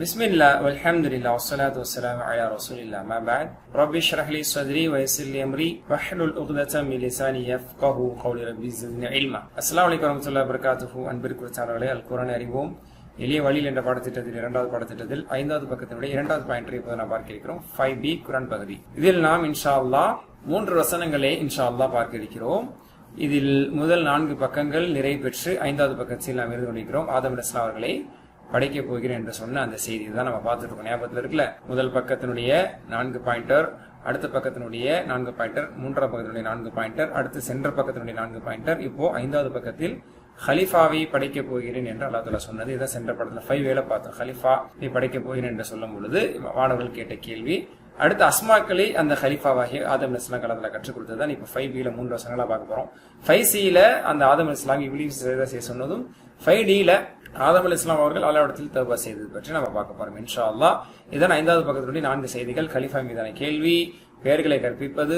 பிஸ்மில்லா வல்ஹம்துலில்லாஹ் வஸ்ஸலாத்து வஸ்ஸலாமு அலா ரசூலில்லாஹ் அம்மா பஅத் ரப்பி ஷ்ரஹ் லி ஸத்ரி வயஸ்ஸிர் லி அம்ரி வஹ்லுல் உக்தத மின் லிசானி யஃப்கஹு கௌலி ரப்பி ஸித்னி இல்மா. அஸ்ஸலாமு அலைக்கும் வரஹ்மத்துல்லாஹி வபரகாத்துஹு. அன்பிற்குரியவர்களே, அல் குர்ஆனை அறிவோம் எளிய வழியில் என்ற பாடத்திட்டத்தில் இரண்டாவது பாடத்திட்டத்தில் 5வது பக்கத்தினுடைய 2வது பாயிண்டை இப்போது நாம் பார்க்க இருக்கிறோம். 5B குர்ஆன் பகுதி. இதில் நாம் இன்ஷா அல்லாஹ் 3 வசனங்களை இன்ஷா அல்லாஹ் பார்க்க இருக்கிறோம். இதில் முதல் 4 பக்கங்கள் நிறைவு பெற்று 5வது பக்கத்தில் நாம் இருந்து கொண்டிருக்கிறோம். ஆதம் அலைஹிஸ்ஸலாம் அவர்களை படைக்க போகிறேன் என்று சொன்ன அந்த செய்தி தான் நம்ம பார்த்துட்டு இருக்கோம். ஞாபகத்தில் இருக்குல்ல, முதல் பக்கத்தினுடைய 4 பாயிண்டர், அடுத்த பக்கத்தினுடைய 4 பாயிண்டர், 3வது பக்கத்தினுடைய 4 பாயிண்டர், அடுத்து சென்ற பக்கத்தினுடைய 4 பாயிண்டர். இப்போ 5வது பக்கத்தில் ஹலிஃபாவை படைக்க போகிறேன் என்று அல்லாஹ் தஆலா சொன்னது. இதை சென்ற படத்துல 5A பார்த்தோம். ஹலிஃபாவை படைக்க போகிறேன் என்று சொல்லும் பொழுது மாணவர்கள் கேட்ட கேள்வி. அடுத்த அஸ்மாக்களை அந்த ஹலிஃபாவாகிய ஆதம் அலைஹிஸ்ஸலாம் காலத்துல கற்றுக் கொடுத்ததுதான் இப்ப 5Bல 3 வசனங்களா பார்க்க போறோம். 5Cல அந்த ஆதம் அலைஹிஸ்ஸலாம் இப்லீஸ் செய்ய சொன்னதும், 5Dல ஆதம் அலைஹிஸ்ஸலாம் அவர்கள் அல்லாஹ்விடத்தில் தௌபா செய்தது பற்றி நம்ம பார்க்க போறோம் இன்ஷா அல்லாஹ். இதான் 5வது பக்கத்தினுடைய 4 செய்திகள். கலிஃபா மீதான கேள்வி, பெயர்களை கற்பிப்பது,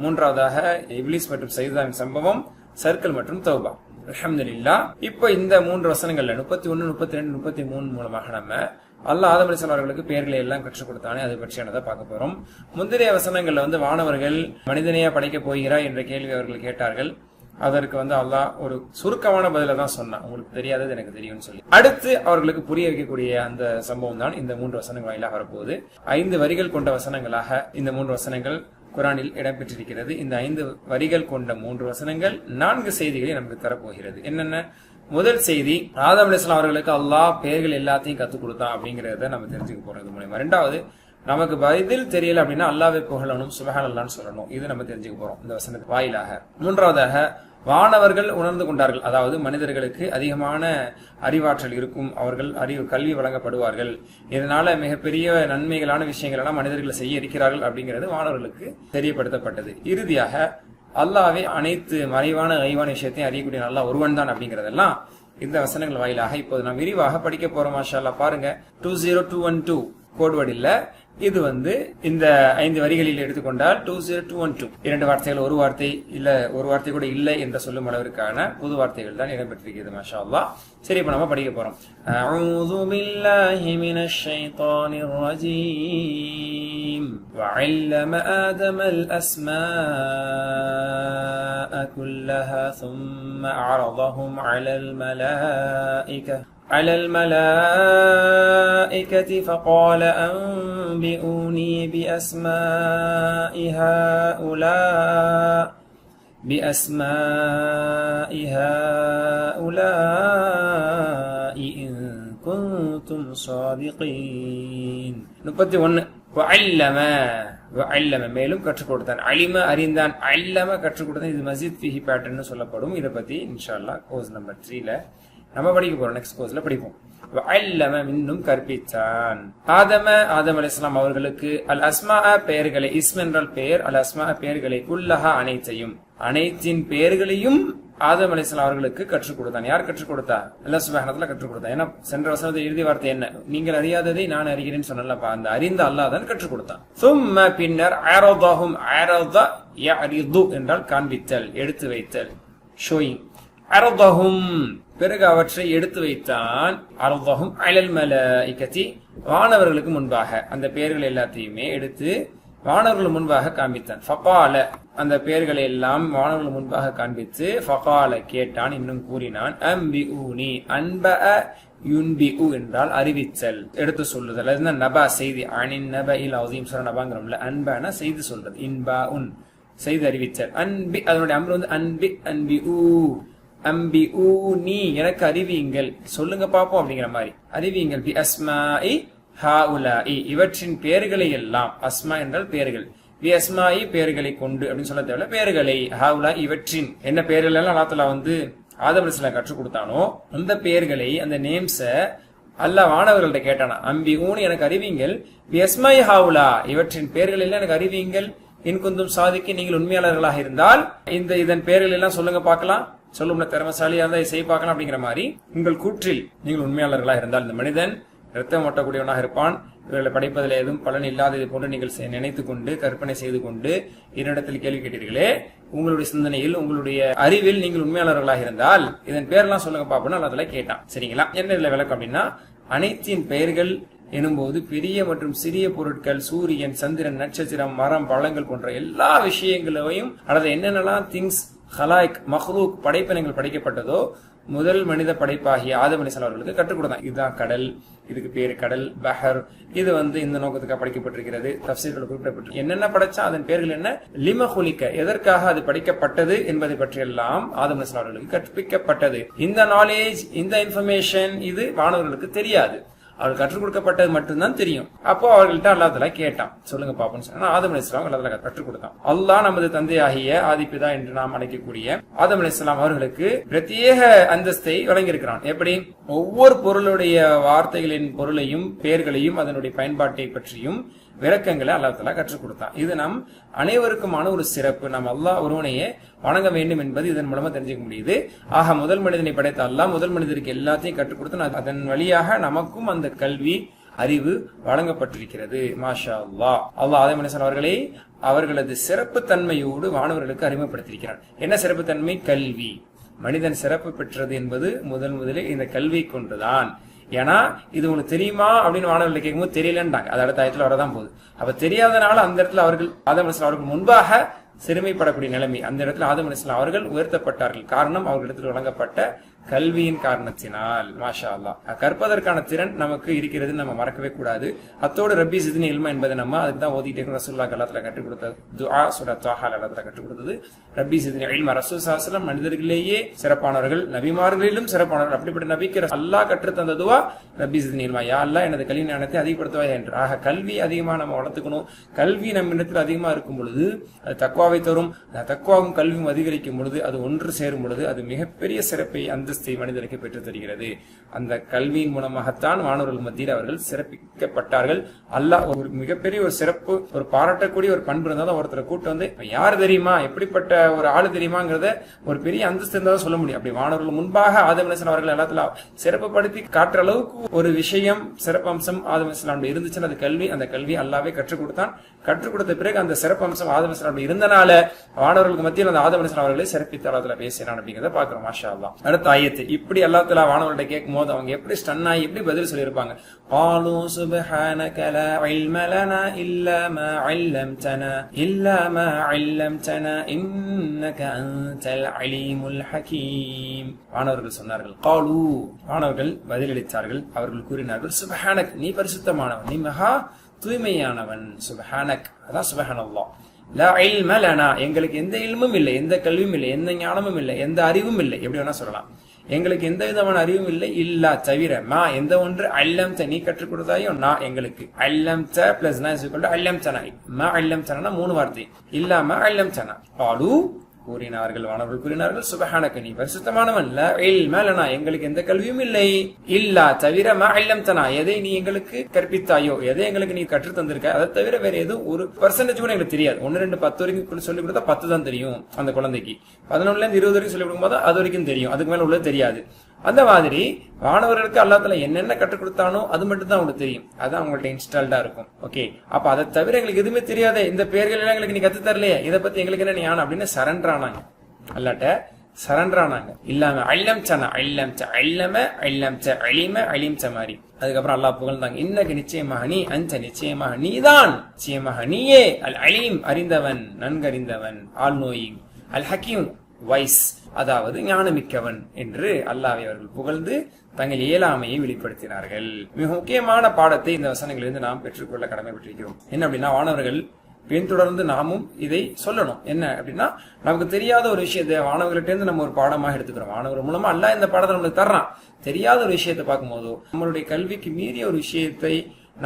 3வதாக இப்லீஸ் மற்றும் சைதாவின் சம்பவம், சர்க்கிள் மற்றும் தௌபா. அல்ஹம்துலில்லாஹ். இப்போ இந்த 3 வசனங்கள்ல 31, 32, 33 மூலமாக நம்ம அல்லாஹ் ஆதம் அலைஹிஸ்ஸலாம் அவர்களுக்கு பெயர்களை எல்லாம் கற்றுக் கொடுத்தானே அதை பற்றியானதை பார்க்க போறோம். முந்தைய வசனங்கள்ல வானவர்கள் மனிதனையா படைக்க போகிறாய் என்ற கேள்வி அவர்கள் கேட்டார்கள். அதற்கு அல்லாஹ் ஒரு சுருக்கமான பதில தான் சொன்னான், உங்களுக்கு தெரியாதது எனக்கு தெரியும்னு சொல்லி. அடுத்து அவர்களுக்கு புரிய வைக்கக்கூடிய அந்த சம்பவம் தான் இந்த 3 வசனங்கள் வாயிலாக வரப்போகுது. 5 வரிகள் கொண்ட வசனங்களாக இந்த 3 வசனங்கள் குர்ஆனில் இடம்பெற்றிருக்கிறது. இந்த 5 வரிகள் கொண்ட 3 வசனங்கள் 4 செய்திகளை நமக்கு தரப்போகிறது. என்னென்ன? முதல் செய்தி, ஆதம் அலைஹிஸ்ஸலாம் அவர்களுக்கு அல்லாஹ் பெயர்கள் எல்லாத்தையும் கத்துக் கொடுத்தான் அப்படிங்கறத நம்ம தெரிஞ்சுக்க போறது மூலமா. 2வது, நமக்கு பதில் தெரியல அப்படின்னா அல்லாஹ்வை புகழணும், சுப்ஹானல்லாஹ்னு சொல்லணும். இது நம்ம தெரிஞ்சுக்க போறோம் இந்த வசனத்து வாயிலாக. 3வதாக, வானவர்கள் உணர்ந்து கொண்டார்கள், அதாவது மனிதர்களுக்கு அதிகமான அறிவாற்றல் இருக்கும், அவர்கள் கல்வி வழங்கப்படுவார்கள், இதனால மிகப்பெரிய நன்மைகளான விஷயங்கள் எல்லாம் மனிதர்கள் செய்ய இருக்கிறார்கள் அப்படிங்கிறது வானவர்களுக்கு தெரியப்படுத்தப்பட்டது. இறுதியாக அல்லாஹ்வே அனைத்து மறைவான கைவான விஷயத்தையும் அறியக்கூடிய அல்லாஹ் ஒருவன் தான் அப்படிங்கறதெல்லாம் இந்த வசனங்கள் வாயிலாக இப்போது நாம் விரிவாக படிக்க போறோம். மாஷா அல்லாஹ். பாருங்க, 20212 கோட்வேர்ட் இல்ல, இது இந்த 5 வரிகளில் எடுத்துக்கொண்டால் 20212 2 வார்த்தைகள், ஒரு வார்த்தை இல்ல, ஒரு வார்த்தை கூட இல்லை என்று சொல்லும் அளவிற்கான புது வார்த்தைகள் தான் இடம்பெற்றிருக்கிறது. மாஷா அல்லாஹ். சரி, இப்ப நம்ம படிக்க போறோம். அஊது பில்லாஹி மினஷ் ஷைத்தானிர் ரஜீம். வஅல்லம ஆதமல் அஸ்மாஅ குல்லஹா ثم عرضهم على الملائكة فقال أنبئوني بأسماء هؤلاء إن كنتم صادقين. 31. وعلم மேலும் கற்றுக் கொடுத்தான். அலிம அறிந்தான், அல்லம கற்றுக் கொடுத்தான். இது மஸீத் ஃபிஹி பேட்டர்ன் சொல்லப்படும். இதை பத்தி இன்ஷா அல்லாஹ் கோர்ஸ் நம்பர் 3ல நம்ம படிக்க போறோம். நெக்ஸ்ட் கோர்ஸ்ல படிப்போம். வஅல்லம இன்னும் கற்பித்தான். ஆதம் அலைஹிஸ்ஸலாம் அவர்களுக்கு அல் அஸ்மா பெயர்களை, இஸ்ம் என்றால் பெயர், அல் அஸ்மா பெயர்களை, குல்லஹா அனைத்தையும், அனைத்தின் பெயர்களையும் ஆதம் அலைஹிஸ்ஸலாம் அவர்களுக்கு கற்றுக் கொடுத்தான். யார் கற்றுக் கொடுத்தா? அல்லாஹ் சுப்ஹானஹு வ தஆலா கற்றுக் கொடுத்தான். ஏன்னா சென்ற வசனத்தை இறுதி வார்த்தை என்ன? நீங்கள் அறியாததை நான் அறிகிறேன்னு சொன்னல்லப்பா, அந்த அறிந்த அல்லாஹ் தான் கற்றுக் கொடுத்தான். ثم பின்னர் அரதஹும், அரத யரிது என்றால் காண்பித்தல், எடுத்து வைத்தல், ஷோயிங். அரதஹும் பிறகு அவற்றை எடுத்து வைத்தான். அரதஹும் அலல் மலாயிகதி வானவர்களுக்கு முன்பாக அந்த பெயர்கள் எல்லாத்தையுமே எடுத்து வானவர்கள் முன்பாக காண்பித்தான். ஃபகால அந்த பெயர்களை எல்லாம் வானவர்கள் முன்பாக காண்பித்து, ஃபகால கேட்டான், இன்னும் கூறினான், அம்பிஊனி அன்பஅ யுன்பிஉ என்றால் அறிவித்தல், எடுத்து சொல்லுதல். அதுதான் நபா செய்தி. அனின் நபஇல் அஸீம் சொல்ற நபாங்கிறோம்ல, அன்பனா செய்தி சொல்றது, இன்பஉன் செய்தி அறிவித்தல். அன்பி அதனுடைய அம்ரு அன்பி, அன்பிஉ அம்பிஊனி எனக்கு அறிவியுங்கள், சொல்லுங்க பாப்போம் அப்படிங்கிற மாதிரி அறிவியுங்கள். பி அஸ்மாஇ ஹாஉலாஇ இவற்றின் பெயர்களை எல்லாம், அஸ்மா என்றால் பெயர்கள், பி அஸ்மாஇ பெயர்களை கொண்டு அப்படின்னு சொல்ல தேவையில்ல, பெயர்களை, ஹாஉலா இவற்றின் என்ன பெயர்கள் எல்லாம் அல்லாஹ் தஆலா ஆதம் அலைஹிஸ்ஸலாம் கற்றுக் கொடுத்தானோ அந்த பெயர்களை, அந்த நேம்ஸ அல்லாஹ் வானவர்கள்ட்ட கேட்டானா. அம்பிஊனி எனக்கு அறிவியுங்கள், பி அஸ்மாஇ ஹாஉலா இவற்றின் பெயர்கள் எல்லாம் எனக்கு அறிவியுங்கள், இன் குந்தும் சாதிக்கு நீங்கள் உண்மையாளர்களாக இருந்தால் இதன் பெயர்கள் எல்லாம் சொல்லுங்க பார்க்கலாம், சொல்லும்ல திறமசாலியா இருந்தா இதை செய்ய பார்க்கலாம் அப்படிங்கிற மாதிரி உங்கள் கூற்றில் நீங்கள் உண்மையாளர்களாக இருந்தால், இந்த மனிதன் ரத்தம் ஓட்டக்கூடியவனாக இருப்பான், இவர்களை படைப்பதில் எதுவும் பலன் இல்லாதது போன்று நீங்கள் நினைத்துக் கொண்டு கற்பனை செய்து கொண்டு என்னிடத்தில் கேள்வி கேட்டீர்களே, உங்களுடைய சிந்தனையில் உங்களுடைய அறிவில் நீங்கள் உண்மையாளர்களாக இருந்தால் இதன் பேரெல்லாம் சொல்லுங்க பாப்போம்னு அதில் கேட்டான். சரிங்களா? என்ன இதுல விளக்கம் அப்படின்னா, அனைத்தின் பெயர்கள் எனும்போது பெரிய மற்றும் சிறிய பொருட்கள், சூரியன், சந்திரன், நட்சத்திரம், மரம், பழங்கள் போன்ற எல்லா விஷயங்களையும் அல்லது என்னென்னலாம் திங்ஸ் ஹலாய்க் மஹ்லூக் படைப்பினங்கள் படைக்கப்பட்டதோ முதல் மனித படைப்பாகிய ஆதம் அலைஹிஸ்ஸலாம் அவர்களுக்கு கற்றுக் கொடுத்தான். இதுதான் கடல், இதுக்கு பேரு கடல், பஹர், இது இந்த நோக்கத்துக்காக படைக்கப்பட்டிருக்கிறது. தஃசீர்கள் குறிப்பிடப்பட்டு என்னென்ன படைச்சா அதன் பேர்கள் என்ன, லிம ஹுலிக, எதற்காக அது படைக்கப்பட்டது என்பதை பற்றியெல்லாம் ஆதம் அலைஹிஸ்ஸலாம் அவர்களுக்கு கற்பிக்கப்பட்டது. இந்த நாலேஜ், இந்த இன்ஃபர்மேஷன் இது மாணவர்களுக்கு தெரியாது. அவர்கள் கற்றுக் கொடுக்கப்பட்டது மட்டும்தான் தெரியும். அப்போ அவர்கள்ட்ட அல்லாஹ் தஆலா கேட்டான், சொல்லுங்க பாப்போம்னு சொன்னா ஆதம் அலைஹிஸ்ஸலாம் அல்லாஹ் தஆலா கற்றுக் கொடுத்தான். அல்லாஹ் நமது தந்தையாகிய ஆதிபிதா என்று நாம் அழைக்கக்கூடிய ஆதம் அலைஹிஸ்ஸலாம் அவர்களுக்கு பிரத்யேக அந்தஸ்தை வழங்கியிருக்கிறான். எப்படி? ஒவ்வொரு பொருளுடைய வார்த்தைகளின் பொருளையும் பெயர்களையும் அதனுடைய பயன்பாட்டை பற்றியும் விளக்கங்களை அல்லாஹ் தஆலா கற்றுக் கொடுத்தான். இது நம் அனைவருக்குமான ஒரு சிறப்பு. நாம் அல்லாஹ் ஒருவனையே வணங்க வேண்டும் என்பது இதன் மூலமா தெரிஞ்சுக்க முடியுது. ஆக முதல் மனிதனை படைத்த அல்லாஹ் முதல் மனிதருக்கு எல்லாத்தையும் கற்றுக் கொடுத்து அதன் வழியாக நமக்கும் அந்த கல்வி அறிவு வழங்கப்பட்டிருக்கிறது. மாஷா அல்லாஹ். அல்லாஹ் ஆதம் அலைஹிஸ்ஸலாம் அவர்களை அவர்களது சிறப்பு தன்மையோடு மாணவர்களுக்கு அறிமுகப்படுத்தியிருக்கிறார். என்ன சிறப்பு தன்மை? கல்வி. மனிதன் சிறப்பு பெற்றது என்பது முதலில் இந்த கல்வி கொண்டுதான். ஏன்னா இது உங்களுக்கு தெரியுமா அப்படின்னு மாணவர்களை கேட்கும்போது தெரியலன்றாங்க. அது அடுத்த ஆயத்துல வரதான் போகுது. அப்ப தெரியாதனால அந்த இடத்துல அவர்கள் ஆதம் அலைஹிஸ்ஸலாம் அவர்கள் முன்பாக சிறுமைப்படக்கூடிய நிலைமை. அந்த இடத்துல ஆதம் அலைஹிஸ்ஸலாம் அவர்கள் உயர்த்தப்பட்டார்கள். காரணம் அவர்களிடத்தில் வழங்கப்பட்ட கல்வியின் காரணத்தினால். மாஷா அல்லாஹ். கற்பதற்கான திறன் நமக்கு இருக்கிறது, நம்ம மறக்கவே கூடாது. அத்தோடு ரப்பி ஸித்னி இல்மா என்பதை நம்ம அதுக்கு தான் ஓதிட்டே ரசூலுல்லாஹி அல்லாஹ் கற்றுக் கொடுத்தது. துஆ சூரா தாஹா அல்லாஹ் கற்றுக் கொடுத்தது ரப்பி ஸித்னி இல்மா. ரசூல் ஸல்லல்லாஹு அலைஹி வஸல்லம் மனிதர்களிலேயே சிறப்பானவர்கள், நபிமார்களிலும் சிறப்பானவர்கள். அப்படிப்பட்ட நபிக்கு அல்லாஹ் கற்றுத் தந்த துஆ ரப்பி ஸித்னி இல்மா, யா அல்லாஹ் எனது கல்வி ஞானத்தை அதிகப்படுத்துவாய் என்று. ஆக கல்வி அதிகமா நம்ம வளர்த்துக்கணும். கல்வி நம்ம இடத்தில் அதிகமா இருக்கும் பொழுது அது தக்வாவை தரும். தக்வாவும் கல்வியும் அதிகரிக்கும் பொழுது அது ஒன்று சேரும் பொழுது அது மிகப்பெரிய சிறப்பை அந்த மனிதனுக்கு பெற்று தருகிறது. அந்த கல்வியின் மூலமாகத்தான் மாணவர்கள் மத்தியில் அவர்கள் சிறப்பிக்கப்பட்டார்கள். அல்லாஹ் ஒரு மிகப்பெரிய ஒரு சிறப்பு, ஒரு பாராட்டக்கூடிய ஒரு பண்பு இருந்தாலும் ஒருத்தரை கூட்டு வந்து யார் தெரியுமா, எப்படிப்பட்ட ஒரு ஆளு தெரியுமாங்கிறத ஒரு பெரிய அந்தஸ்து இருந்தாலும் சொல்ல முடியும். அப்படி மாணவர்கள் முன்பாக ஆதம் அலைஹிஸ்ஸலாம் அவர்கள் எல்லாத்துல சிறப்புப்படுத்தி காட்டுற அளவுக்கு ஒரு விஷயம், சிறப்பம்சம் ஆதம் அலைஹிஸ்ஸலாம் இருந்துச்சுன்னு அது கல்வி. அந்த கல்வி அல்லாஹ்வே கற்றுக் கொடுத்தான். கற்றுக் கொடுத்த பிறகு அந்த சிறப்பம்சம் ஆதம் அலைஹிஸ்ஸலாம் இருந்தனால மாணவர்களுக்கு மத்தியில் அந்த ஆதம் அலைஹிஸ்ஸலாம் அவர்களை சிறப்பித்து அல்லாஹ் பேசினான் அப்படிங்கிறத பாக்குறோம். மாஷா அல்லாஹ். அடுத்த ஆயத்து இப்படி அல்லாஹ் தஆலா மாணவர்கள்ட்ட கேட்கும் போது அவங்க எப்படி ஸ்டன் ஆகி எப்படி பதில் சொல்லியிருப்பாங்க. قالوا سبحانك لا علم لنا إلا ما علمتنا إنك أنت العليم الحكيم. மாணவர்கள் சொன்னார்கள், قالوا, மாணவர்கள் பதிலளித்தார்கள். அவர்கள் கூறினார்கள், சுப்ஹானக், நீ பரிசுத்தமானவன், நீ மகா தூய்மையானவன். சுப்ஹானக், அதான் சுப்ஹானல்லாஹ். லா இல்ம லனா, எங்களுக்கு எந்த இல்மும் இல்லை, எந்த கல்வியும் இல்லை, எந்த ஞானமும் இல்லை, எந்த அறிவும் இல்லை. எப்படி வேணா சொல்லலாம். எங்களுக்கு எந்த விதமான அறிவும் இல்லை, இல்லா தவிர, மா எந்த ஒன்று அல்லம்த நீ கற்றுக் கொடுத்தாயோ, நான் எங்களுக்கு அல்லம்த பிளஸ் அல்லம்தனா, மா அல்லம்தனா 3 வார்த்தை, இல்லாம அல்லம்தனா. பாலு கூறினார்கள், மாணவர்கள் கூறினார்கள், சுப்ஹானக, நீ பரிசுத்தமானவன், லா இல்ம லனா, எங்களுக்கு எந்த கல்வியும் இல்லை, இல்லா தவிர மா அல்லம்தனா, எதை நீ எங்களுக்கு கற்பித்தாயோ, எதை எங்களுக்கு நீ கற்று தந்திருக்க, அதை தவிர வேற எதுவும் 1% கூட எங்களுக்கு தெரியாது. 1, 2, 10 வரைக்கும் சொல்லிக் கொடுத்தா 10 தான் தெரியும் அந்த குழந்தைக்கு. 11ல இருந்து 20 வரைக்கும் சொல்லிக் கொடுக்கும்போது அது வரைக்கும் தெரியும், அதுக்கு மேல உள்ளது தெரியாது. அந்த மாதிரி மாணவர்களுக்கு அல்லாஹ் தஆலா என்னென்ன கற்றுக் கொடுத்தானோ அது மட்டும் தான் அவங்களுக்கு தெரியும். அதான் அவங்கள்ட்ட இன்ஸ்டால்டா இருக்கும். ஓகே, அப்ப அதை தவிர எங்களுக்கு எதுவுமே தெரியாதே, இந்த பேர்கள் எல்லாம் எங்களுக்கு நீ கத்து தரலையே, இதை பத்தி எங்களுக்கு என்ன ஞானம் அப்படின்னு சரண்டர் ஆனாங்க. அல்லாஹ்ட்ட சரண்டர் ஆனாங்க. இல்லாம அல்லம்தனா, அலிம மாதிரி. அதுக்கப்புறம் அல்லாஹ் புகழ்ந்தாங்க, இன்னக நிச்சயமாக நீ, அன்த நிச்சயமாக நீதான், நிச்சயமாக நீயே, அல் அலீம் அறிந்தவன், நன்கறிந்தவன், ஆல் நோயிங், அல் ஹக்கீம் வைஸ், அதாவது ஞானமிக்கவன் என்று அல்லாஹ்வை அவர்கள் புகழ்ந்து தங்கள் இயலாமையை வெளிப்படுத்தினார்கள். மிக முக்கியமான பாடத்தை இந்த வசனங்களிலிருந்து நாம் பெற்றுக்கொள்ள கடமைப்பட்டிருக்கிறோம். என்ன அப்படின்னா, மாணவர்கள் பின்தொடர்ந்து நாமும் இதை சொல்லணும். என்ன அப்படின்னா, நமக்கு தெரியாத ஒரு விஷயத்தை மாணவர்கள்ட்ட இருந்து நம்ம ஒரு பாடமாக எடுத்துக்கிறோம். மாணவர்கள் மூலமா அல்லாஹ் இந்த பாடத்தை நம்மளுக்கு தர்றான். தெரியாத ஒரு விஷயத்தை பார்க்கும் போதோ, நம்மளுடைய கல்விக்கு மீறிய ஒரு விஷயத்தை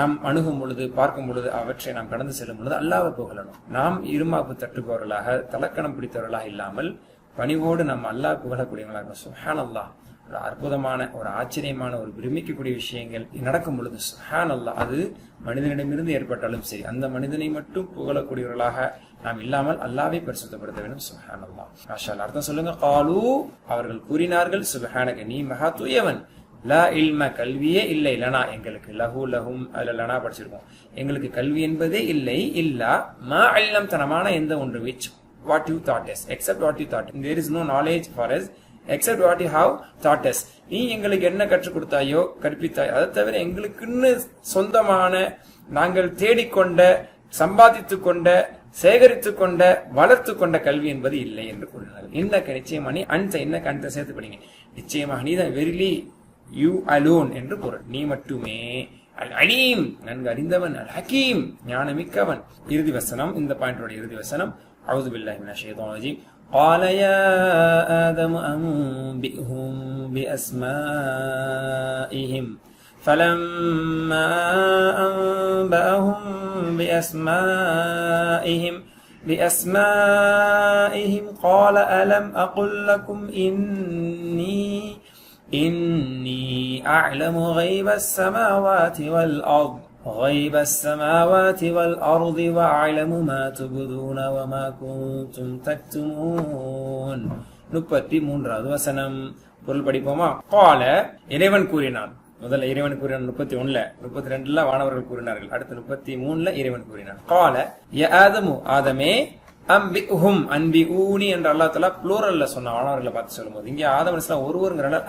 நாம் அணுகும் பொழுது, பார்க்கும் பொழுது, அவற்றை நாம் கடந்து செல்லும் பொழுது அல்லாஹ்வை புகழணும். நாம் இருமாப்பு தட்டுபவர்களாக, தலக்கணம் பிடித்தவர்களாக இல்லாமல் பணிவோடு நம்ம அல்லாஹ் புகழக்கூடியவர்களாக. சுப்ஹானல்லாஹ், ஒரு அற்புதமான, ஒரு ஆச்சரியமான, ஒரு பிரமிக்கக்கூடிய விஷயங்கள் நடக்கும் பொழுது சுப்ஹானல்லாஹ், அது மனிதனிடமிருந்து ஏற்பட்டாலும் சரி, அந்த மனிதனை மட்டும் புகழக்கூடியவர்களாக நாம் இல்லாமல் அல்லாஹ்வை பரிசுத்தப்படுத்த வேண்டும். சுப்ஹானல்லாஹ். மாஷா அல்லாஹ். அர்த்தம் சொல்லுங்க. காலு, அவர்கள் கூறினார்கள், சுப்ஹானக, நீ மகா தூயவன், லா இல்ம கல்வியே இல்லை, லனா எங்களுக்கு, லஹு லஹும் அதுல லனா படிச்சிருக்கோம், எங்களுக்கு கல்வி என்பதே இல்லை, இல்லா மா அல்லம் தனமான எந்த ஒன்று, which what you taught us, except what you taught. There is no knowledge for us accept what you have taught us. நீ எங்களுக்கு என்ன கற்றுக் கொடுத்தாயோ கற்பித்தாயோ அதை தவிர எங்களுக்குன்னு சொந்தமான நாங்கள் தேடிக்கொண்ட சம்பாதித்துக் கொண்ட சேகரித்துக் கொண்ட வளர்த்து கொண்ட கல்வி என்பது இல்லை என்று கூறினார். இன்னக்க நிச்சயமா நீ இன்னக்க அந்த சேர்த்து படிங்க, நிச்சயமாக நீதான் வெரிலி யூ அலோன் என்று பொருள், நீ மட்டுமே அல் அலீம் நன்கு அறிந்தவன், அல் ஹக்கீம் ஞானமிக்கவன். இறுதி வசனம், இந்த பாயிண்டோட இறுதி வசனம், அஊது பில்லாஹி மினஷ் ஷைத்தானிர் ரஜீம். قال يا آدم أنبئهم بأسمائهم فلما أنبأهم بأسمائهم قال ألم أقل لكم إني أعلم غيب السماوات والأرض وأعلم ما تبدون وما كنتم تكتمون. 33வது வசனம் பொருள் படிப்போமா? قال இறைவன் கூறினான். முதல்ல இறைவன் கூறினான் 31ல, 32ல வானவர்கள் கூறினார்கள், அடுத்து 33ல இறைவன் கூறினான். قال يا آدم ஆதமே அம்பிஹும் அன்பிஊனி என்ற அல்லாஹ் தஆலா ப்ளூரல்ல சொன்ன வானவர்களை பார்த்து சொல்லும்போது இங்க ஆதம் அலைஹிஸ்ஸலாம் ஒருவர்ங்கறனால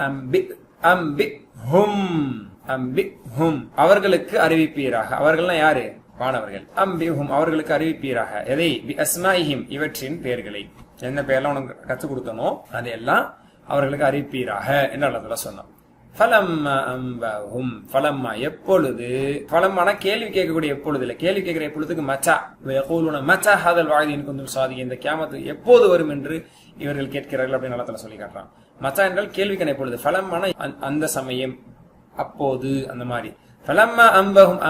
அம்பிஹும் அவர்களுக்கு அறிவிப்பீராக. அவர்கள்னா யாரு? வானவர்கள். அம்பிஹும் அவர்களுக்கு அறிவிப்பீராக. எதை? பி அஸ்மாஇஹிம் இவற்றின் பெயர்களை, என்ன பெயர்லாம் உனக்கு கற்றுக் கொடுத்தனோ அதையெல்லாம் அவர்களுக்கு அறிவிப்பீராக என்று அல்லாஹ் தஆலா சொன்னான். ஃபலம்மா அம்பஹும், ஃபலம்மா எப்பொழுது, ஃபலம்மான கேள்வி கேட்கக்கூடிய எப்பொழுது இல்ல, கேள்வி கேட்கிற எப்பொழுதுக்கு மச்சா யகூலுன மச்சா ஹாதல் வாஇதி இன் குன்தும் சாதிகீன், இந்த கியாமத் எப்போது வரும் என்று இவர்கள் கேட்கிறார்கள் அப்படின்னு அல்லாஹ் தஆலா சொல்லி காட்டுறான். மச்சா என்றால் கேள்விக்கான எப்பொழுது, ஃபலம்மான அந்த சமயம், அப்போது, அந்த மாதிரி. ஃபலம்மா அம்பஹும்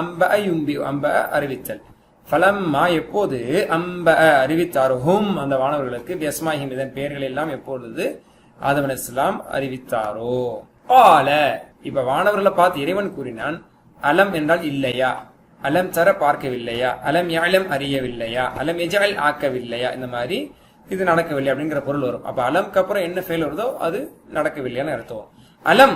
அம்ப அறிவித்தல், ஃபலம்மா எப்போது, அம்ப அறிவித்தாரோஹும் அந்த வானவர்களுக்கு பியஸ்மாஹிம் இதன் பெயர்கள் எல்லாம் எப்பொழுது ஆதம் அலைஹிஸ்ஸலாம் அறிவித்தாரோ. கால இப்ப வானவர்களை பார்த்து இறைவன் கூறினான். அலம் என்றால் இல்லையா, அலம் தர பார்க்கவில்லையா, அலம் யஅலம் அறியவில்லையா, அலம் யஜஅல் ஆக்கவில்லையா, இந்த மாதிரி இது நடக்கவில்லை அப்படிங்கிற பொருள் வரும். அப்ப அலம்க்கு அப்புறம் என்ன ஃபெயில் வருதோ அது நடக்கவில்லைன்னு அர்த்தம். அலம்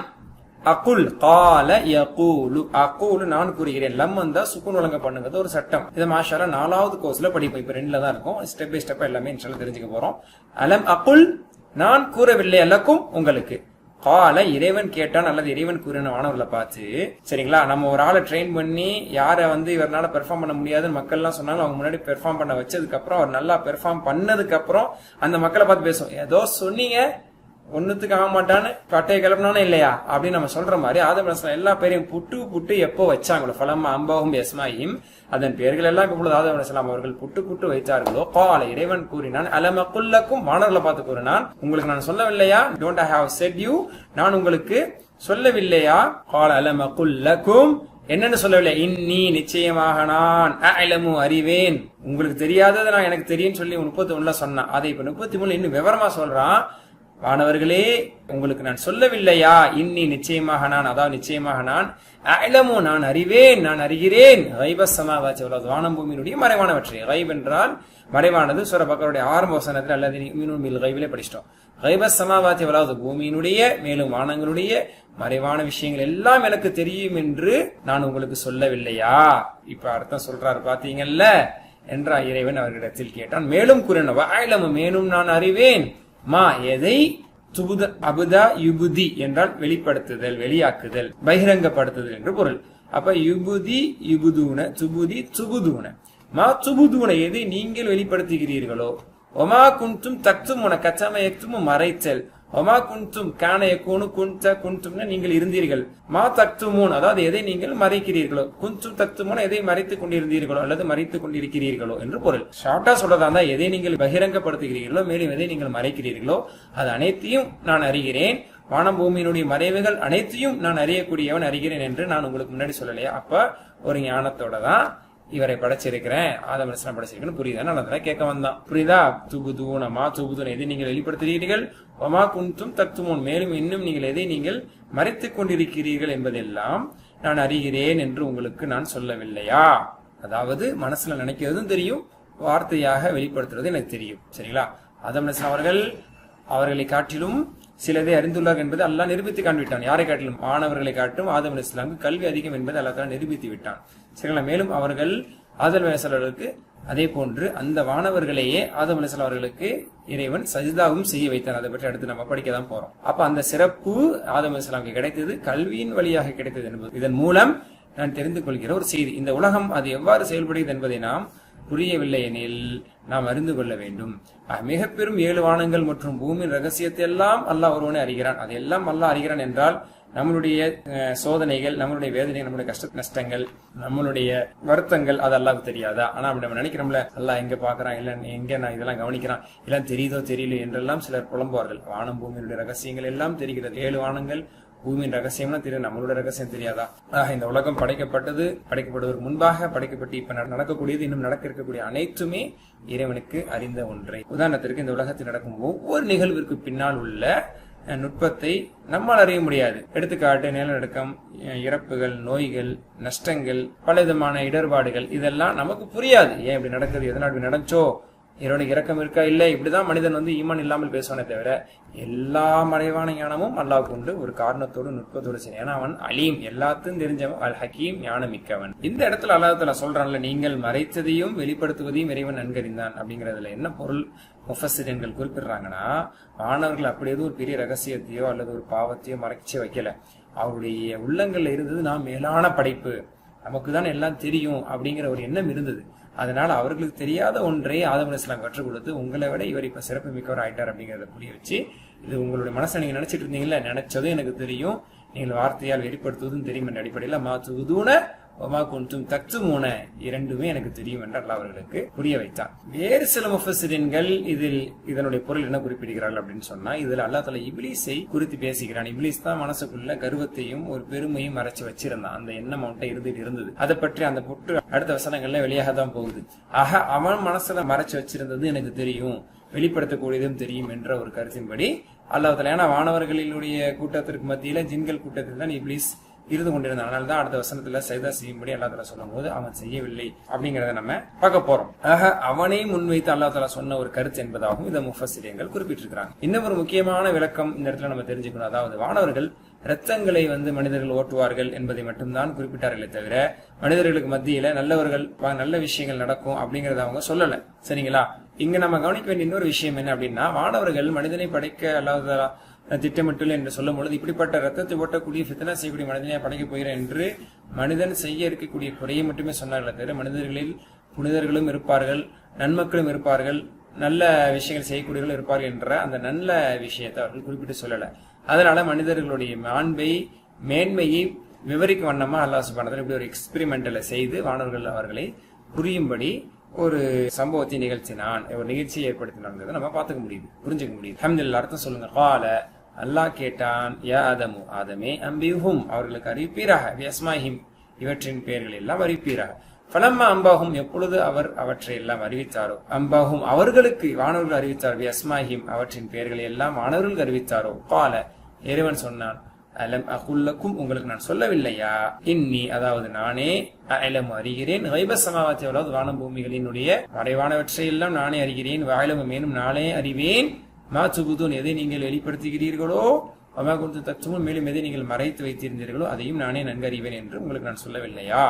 அகுல் கால யகூலு, அகூலு நான் கூறுகிறேன். லம் வந்தா சுக்குன் வழங்க பண்ணுங்கிறது ஒரு சட்டம். இதை மாஷாஅல்லாஹ் 4வது கோர்ஸ்ல படிப்போம். இப்ப 2ல தான் இருக்கும். ஸ்டெப் பை ஸ்டெப் எல்லாமே இன்ஷாஅல்லாஹ் தெரிஞ்சுக்க போறோம். அலம் அகுல் நான் கூறவில்லை அல்லக்கும் உங்களுக்கு. கால இறைவன் கேட்டான் அல்லது இறைவன் கூறின வானவர்களை பார்த்து, சரிங்களா, நம்ம ஒரு ஆளை ட்ரெயின் பண்ணி யாரை இவரால பெர்ஃபார்ம் பண்ண முடியாதுன்னு மக்கள் எல்லாம் சொன்னாலும் அவங்க முன்னாடி பெர்ஃபார்ம் பண்ண வச்சதுக்கு அப்புறம் அவர் நல்லா பெர்ஃபார்ம் பண்ணதுக்கு அப்புறம் அந்த மக்களை பார்த்து பேசுவோம், ஏதோ சொன்னீங்க ஒன்னுத்துக்கு ஆக மாட்டான்னு கட்டையை கிளப்பினானே இல்லையா அப்படின்னு நம்ம சொல்ற மாதிரி ஆதம் அலைஹிஸ்ஸலாம் எல்லா பேரையும் புட்டு எப்போ வச்சாங்களோ, ஃபலம்மா அம்பஹும் பியஸ்மாஇஹிம் அதன் பெயர்கள் எல்லாம் இப்பொழுது ஆதம் அலைஹிஸ்ஸலாம் அவர்கள் புட்டு வைத்தார்களோ, கால இறைவன் கூறினான். அலம் அகுல் லக்கும் வானவர்களை பார்த்து கூறினான், உங்களுக்கு நான் சொல்லவில்லையா? Don't I have said you, நான் உங்களுக்கு சொல்லவில்லையா? கால அலம் அகுல் லக்கும் என்னன்னு சொல்லவில்லை, இன்னி நிச்சயமாக நான் அஅலமு அறிவேன், உங்களுக்கு தெரியாததை நான் எனக்கு தெரியும் சொல்லி 31ல சொன்னான். அதை இப்ப 33 இன்னும் விவரமா சொல்றான். வானவர்களே உங்களுக்கு நான் சொல்லவில்லையா? இன்னி நிச்சயமாக நான், அதாவது நிச்சயமாக நான், அஅலமு நான் அறிவேன், நான் அறிகிறேன், கைபஸ் ஸமாவாத்தி வல் அர்த் வானம் பூமியினுடைய மறைவானவற்றை. கைப் என்றால் மறைவானது. சூரா பக்கருடைய ஆரம்ப வசனத்தில் அல்லது யுமினூன பில் கைபிலே படிச்சிட்டோம். கைபஸ் ஸமாவாத்தி வல் அர்த் பூமியினுடைய மேலும் வானங்களுடைய மறைவான விஷயங்கள் எல்லாம் எனக்கு தெரியும் என்று நான் உங்களுக்கு சொல்லவில்லையா? இப்ப அர்த்தம் சொல்றாரு பாத்தீங்கல்ல என்றா இறைவன் அவர்களிடத்தில் கேட்டான். மேலும் கூறின வஅலமு மேலும் நான் அறிவேன், மா எதை, அபுதா யுபுதி என்றால் வெளிப்படுத்துதல், வெளியாக்குதல், பகிரங்கப்படுத்துதல் என்று பொருள். அப்ப யுபுதி யுபுதூன, துபுதி துபுதூன, மா துபுதூன எதை நீங்கள் வெளிப்படுத்துகிறீர்களோ, ஒமா குன்தும் தக்துமுன கச்சம எக்துமும் மறைத்தல், ஒமா குன்தும் கான யகூனு குன்த குன்தும்னா நீங்கள் இருந்தீர்கள், மா தக்துமூன் அதாவது எதை நீங்கள் மறைக்கிறீர்களோ, குன்தும் தக்துமூன எதை மறைத்துக் கொண்டிருந்தீர்களோ அல்லது மறைத்துக் கொண்டிருக்கிறீர்களோ என்று பொருள். ஷார்ட்டா சொல்றதா எதை நீங்கள் பகிரங்கப்படுத்துகிறீர்களோ மேலும் எதை நீங்கள் மறைக்கிறீர்களோ அது அனைத்தையும் நான் அறிகிறேன், வானம் பூமியினுடைய மறைவுகள் அனைத்தையும் நான் அறியக்கூடியவன் அறிகிறேன் என்று நான் உங்களுக்கு முன்னாடி சொல்லலையா? அப்ப ஒரு ஞானத்தோட தான் இவரை படைச்சிருக்கிறேன், ஆதம் அலைஹிஸ்ஸலாம் படைச்சிருக்கேன்னு புரியுதா? நான் கேட்க வந்தான். புரியுதா? துபுதூன மா துபுதூன எதை நீங்கள் வெளிப்படுத்துகிறீர்கள், ஒமா குன்தும் தக்துமூன் மேலும் இன்னும் நீங்கள் எதை நீங்கள் மறைத்துக் கொண்டிருக்கிறீர்கள் என்பதெல்லாம் நான் அறிகிறேன் என்று உங்களுக்கு நான் சொல்லவில்லையா? அதாவது மனசுல நினைக்கிறதும் தெரியும், வார்த்தையாக வெளிப்படுத்துறது எனக்கு தெரியும். சரிங்களா? ஆதம் அலைஹிஸ்ஸலாம் அவர்களை காட்டிலும் சிலதை அறிந்துள்ளார் என்பதை அல்லாஹ் நிரூபித்து காண்பிட்டான். யாரை காட்டிலும்? மாணவர்களை காட்டும் ஆதம் அலைஹிஸ்ஸலாமுக்கு கல்வி அதிகம் என்பதை அல்லாஹ் தஆலா நிரூபித்து விட்டான். சரிங்களா? மேலும் அவர்கள் ஆதம் அலைஹிஸ்ஸலாம் அவர்களுக்கு அதே போன்று அந்த வானவர்களையே ஆதம் அலைஹிஸ்ஸலாம் அவர்களுக்கு இறைவன் சஜிதாவும் செய்ய வைத்தார். அதை பற்றி அடுத்து நம்ம படிக்க தான் போறோம். அப்ப அந்த சிறப்பு ஆதம் அலைஹிஸ்ஸலாமுக்கு கிடைத்தது கல்வியின் வழியாக கிடைத்தது என்பது இதன் மூலம் நான் தெரிந்து கொள்கிற ஒரு செய்தி. இந்த உலகம் அது எவ்வாறு செயல்படுகிறது என்பதை நாம் புரியவில்லை எனில் நாம் அறிந்து கொள்ள வேண்டும். மிக பெரும் 7 வானங்கள் மற்றும் பூமியின் ரகசியத்தை எல்லாம் அல்லாஹ் ஒருவனே அறிகிறான். அதையெல்லாம் அல்லாஹ் அறிகிறான் என்றால் நம்மளுடைய சோதனைகள், நம்மளுடைய வேதனை, நம்மளுடைய கஷ்ட நஷ்டங்கள், நம்மளுடைய வருத்தங்கள் அது அல்லாஹ்வுக்கு தெரியாதா? ஆனா நம்ம நினைக்கிறோம்ல, அல்லாஹ் எங்க பாக்குறான், இல்ல எங்க நான் இதெல்லாம் கவனிக்கிறான், எல்லாம் தெரியுதோ தெரியல என்றெல்லாம் சிலர் புலம்புவார்கள். வானம் பூமியினுடைய ரகசியங்கள் எல்லாம் தெரிகிறது. 7 வானங்கள் பூமியின் ரகசியம்னா தெரியும், நம்மளோட ரகசியம் தெரியாதா? இந்த உலகம் படைக்கப்படுவதற்கு முன்பாக படைக்கப்பட்டு இப்ப நடக்கக்கூடியது, இன்னும் நடக்க இருக்கக்கூடிய அனைத்துமே இறைவனுக்கு அறிந்த ஒன்றை. உதாரணத்திற்கு இந்த உலகத்தில் நடக்கும் ஒவ்வொரு நிகழ்விற்கு பின்னால் உள்ள நுட்பத்தை நம்மால் அறிய முடியாது. எடுத்துக்காட்டு நிலநடுக்கம், இறப்புகள், நோய்கள், நஷ்டங்கள், பல விதமான இடர்பாடுகள், இதெல்லாம் நமக்கு புரியாது. ஏன் இப்படி நடக்குது, எதனால் இப்படி நடந்தோ, இறைவனுக்கு இரக்கம் இருக்கா இல்லை, இப்படிதான் மனிதன் ஈமான் இல்லாமல் பேசுவானே தவிர எல்லா மறைவான ஞானமும் அல்லாஹ்வுக்கு உண்டு, ஒரு காரணத்தோடு நுட்பத்தோடு சரி. ஏன்னா அவன் அலீம், எல்லாத்தையும் தெரிஞ்சவன், அல் ஹக்கீம், ஞானம் மிக்கவன். இந்த இடத்துல அல்லாஹ் தஆலா சொல்றான்ல, நீங்கள் மறைத்ததையும் வெளிப்படுத்துவதையும் இறைவன் நன்கறிந்தான். அப்படிங்கறதுல என்ன பொருள் முஃபஸ்ஸிரீன்கள் குறிப்பிடுறாங்கன்னா, மாணவர்கள் அப்படி எதுவும் ஒரு பெரிய ரகசியத்தையோ அல்லது ஒரு பாவத்தையோ மறைச்சு வைக்கல. அவருடைய உள்ளங்கள்ல இருந்தது நாம் மேலான படைப்பு, நமக்கு தான் எல்லாம் தெரியும் அப்படிங்கிற ஒரு எண்ணம் இருந்தது. அதனால அவர்களுக்கு தெரியாத ஒன்றை ஆதம் அலைஹிஸ்ஸலாம் கற்றுக் கொடுத்து, உங்களை விட இவர் இப்ப சிறப்பு மிக்கவர் ஆயிட்டார் அப்படிங்கறத புரிய வச்சு, இது உங்களுடைய மனசை நீங்க நினைச்சிட்டு இருந்தீங்கல்ல, நினைச்சதும் எனக்கு தெரியும், நீங்கள் வார்த்தையால் வெளிப்படுத்துவதும் தெரியும் என்ற அடிப்படையில் மாத்துவதூன ஒமா குன்தும் தக்துமூன, இரண்டுமே எனக்கு தெரியும் என்று அல்லாஹ் அவர்களுக்கு புரிய வைத்தார். வேறு சில முஃபஸ்ஸிரீன்கள் இதனுடைய பொருள் என்ன குறிப்பிடுகிறார்கள் அப்படின்னு சொன்னா, இதுல அல்லாஹ் தஆலா இப்லீஸை குறித்து பேசுகிறான். இப்லீஸ் தான் மனசுக்குள்ள கர்வத்தையும் ஒரு பெருமையும் மறைச்சு வச்சிருந்தான். அந்த எண்ணம் அவன்கிட்ட இருந்தது. அதை பற்றி அந்த புற்று அடுத்த வசனங்கள்ல வெளியாக தான் போகுது. ஆக அவன் மனசுல மறைச்சு வச்சிருந்தது எனக்கு தெரியும், வெளிப்படுத்தக்கூடியதும் தெரியும் என்ற ஒரு கருத்தின்படி அல்லாஹ் தஆலா, ஏன்னா வானவர்களினுடைய கூட்டத்திற்கு மத்தியில ஜின்கள் கூட்டத்தில் தான் இப்லீஸ் இருந்து கொண்டிருந்தான். அதனால தான் அடுத்த வசனத்துல சஜதா செய்யும்படி அல்லாஹ் தஆலா சொல்லும் போது அவன் செய்யவில்லை அப்படிங்கறத நம்ம பார்க்க போறோம். ஆக அவனை முன்வைத்து அல்லாஹ் தஆலா சொன்ன ஒரு கருத்து என்பதாகவும் இந்த முஃபஸ்ஸிரீன்கள் குறிப்பிட்டிருக்கிறாங்க. இன்னும் ஒரு முக்கியமான விளக்கம் இந்த இடத்துல நம்ம தெரிஞ்சுக்கணும். அதாவது வானவர்கள் ரத்தங்களை மனிதர்கள் ஓட்டுவார்கள் என்பதை மட்டும்தான் குறிப்பிட்டார்களே தவிர, மனிதர்களுக்கு மத்தியில நல்லவர்கள் நல்ல விஷயங்கள் நடக்கும் அப்படிங்கறத அவங்க சொல்லல. சரிங்களா? இங்க நம்ம கவனிக்க வேண்டிய இன்னொரு விஷயம் என்ன அப்படின்னா, வானவர்கள் மனிதனை படைக்க அல்லாஹ் திட்டமிட்டுள்ள என்று சொல்லும் பொழுது, இப்படிப்பட்ட ரத்தத்தை ஓட்டக்கூடிய ஃபித்னா செய்யக்கூடிய மனிதனை படைக்க போகிறேன் என்று மனிதன் செய்ய இருக்கக்கூடிய குறையை மட்டுமே சொன்னார்களே தவிர, மனிதர்களில் புனிதர்களும் இருப்பார்கள், நன்மக்களும் இருப்பார்கள், நல்ல விஷயங்கள் செய்யக்கூடியவர்கள் இருப்பார்கள் என்ற அந்த நல்ல விஷயத்தை அவர்கள் குறிப்பிட்டு சொல்லல. அதனால மனிதர்களுடைய மாண்பை, மேன்மையை விவரிக்க வண்ணமா அல்லாஹ் சுப்ஹானஹு வ தஆலா இப்படி ஒரு எக்ஸ்பெரிமெண்டலை செய்து வானவர்கள் அவர்களை புரியும்படி ஒரு சம்பவத்தை நிகழ்த்தினான், ஒரு நிகழ்ச்சியை ஏற்படுத்தினான். நம்ம பார்த்துக்க முடியுது, புரிஞ்சுக்க முடியுது. அல்ஹம்துலில்லாஹ். அர்த்தம் சொல்லுங்க. கால, அல்லாஹ் கேட்டான், யா ஆதமு, ஆதமே, அம்பிஹும், அவர்களுக்கு அறிவிப்பீராக, வியஸ்மாஹிம், இவற்றின் பெயர்கள் எல்லாம் அறிவிப்பீராக. ஃபலம்மா அம்பாஹும், எப்பொழுது அவர் அவற்றை எல்லாம் அறிவித்தாரோ, அம்பாஹும் அவர்களுக்கு வானவர்கள் அறிவித்தார், வியஸ்மாஹிம், அவற்றின் பெயர்களை எல்லாம் வானவர்களுக்கு அறிவித்தாரோ, கால, இறைவன் சொன்னான், அலம் அகுல்லக்கும், உங்களுக்கு நான் சொல்லவில்லையா, இன்னி, அதாவது நானே, அலம் அறிகிறேன், கைப சமாவாத்தி, அதாவது வானம் பூமிகளினுடைய மறைவானவற்றை எல்லாம் நானே அறிகிறேன், வாயிலும் மேலும் நானே அறிவேன், மா சுபுதூன், எதை நீங்கள் வெளிப்படுத்துகிறீர்களோ, அமா குந்து தத்துவம், மேலும் எதை நீங்கள் மறைத்து வைத்திருந்தீர்களோ அதையும் நானே நன்கு அறிவேன் என்று உங்களுக்கு நான் சொல்லவில்லையா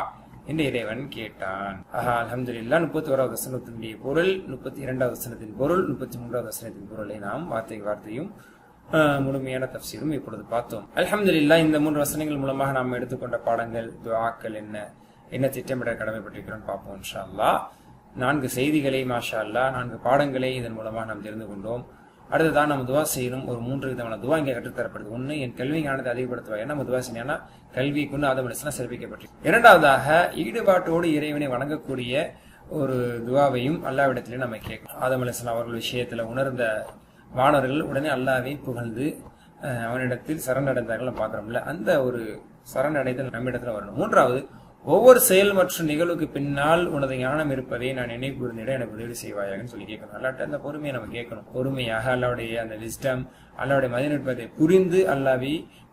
என்று இறைவன் கேட்டான். அல்ஹம்துலில்லாஹ். 31வது வசனத்தினுடைய பொருள், 32வது வசனத்தின் பொருள், 33வது வசனத்தின் பொருளை நாம் வார்த்தையும் முழுமையான தஃப்சீரும் இப்பொழுது பார்த்தோம். அல்ஹம்துலில்லாஹ். இந்த 3 வசனங்கள் மூலமாக நாம் எடுத்துக்கொண்ட பாடங்கள், துஆக்கள் என்ன திட்டமிட கடமைப்பட்டிருக்கிறோம் பார்ப்போம் இன்ஷா அல்லாஹ். 4 செய்திகளை மாஷா அல்லாஹ், 4 பாடங்களை இதன் மூலமாக நாம் தெரிந்து கொண்டோம். அடுத்ததான் நம்ம துவா செய்யணும். ஒரு 3 விதமான துவா இங்கே கற்றுத்தரப்படுது. ஒன்று, என் கல்வி ஞானத்தை அதிகப்படுத்துவா, ஏன்னா நம்ம துவா செய்யணும், கல்வி கொண்டு ஆதம் அலைஹிஸ்ஸலாம் சிறப்பிக்கப்பட்டு. இரண்டாவதாக, ஈடுபாட்டோடு இறைவனை வணங்கக்கூடிய ஒரு துவாவையும் அல்லாஹ்விடத்திலே நம்ம கேட்கணும். ஆதம் அலைஹிஸ்ஸலாம் அவர்கள் விஷயத்துல உணர்ந்த வானவர்கள் உடனே அல்லாஹ்வை புகழ்ந்து அவனிடத்தில் சரணடைந்தார்கள் பார்க்கிறோம்ல, அந்த ஒரு சரணடைதல் நம்மிடத்துல வரணும். மூன்றாவது, ஒவ்வொரு செயல் மற்றும் நிகழ்வுக்கு பின்னால் உனது ஞானம் இருப்பதை நான் நினைவு கூர்ந்திட எனக்கு உதவி செய்வாயாகன்னு சொல்லி கேட்கணும். அல்லாட்ட அந்த பொறுமையை நம்ம கேட்கணும். பொறுமையாக அல்லாவுடைய அந்த விஸ்டம், அல்லாவுடைய மதிநுட்பத்தை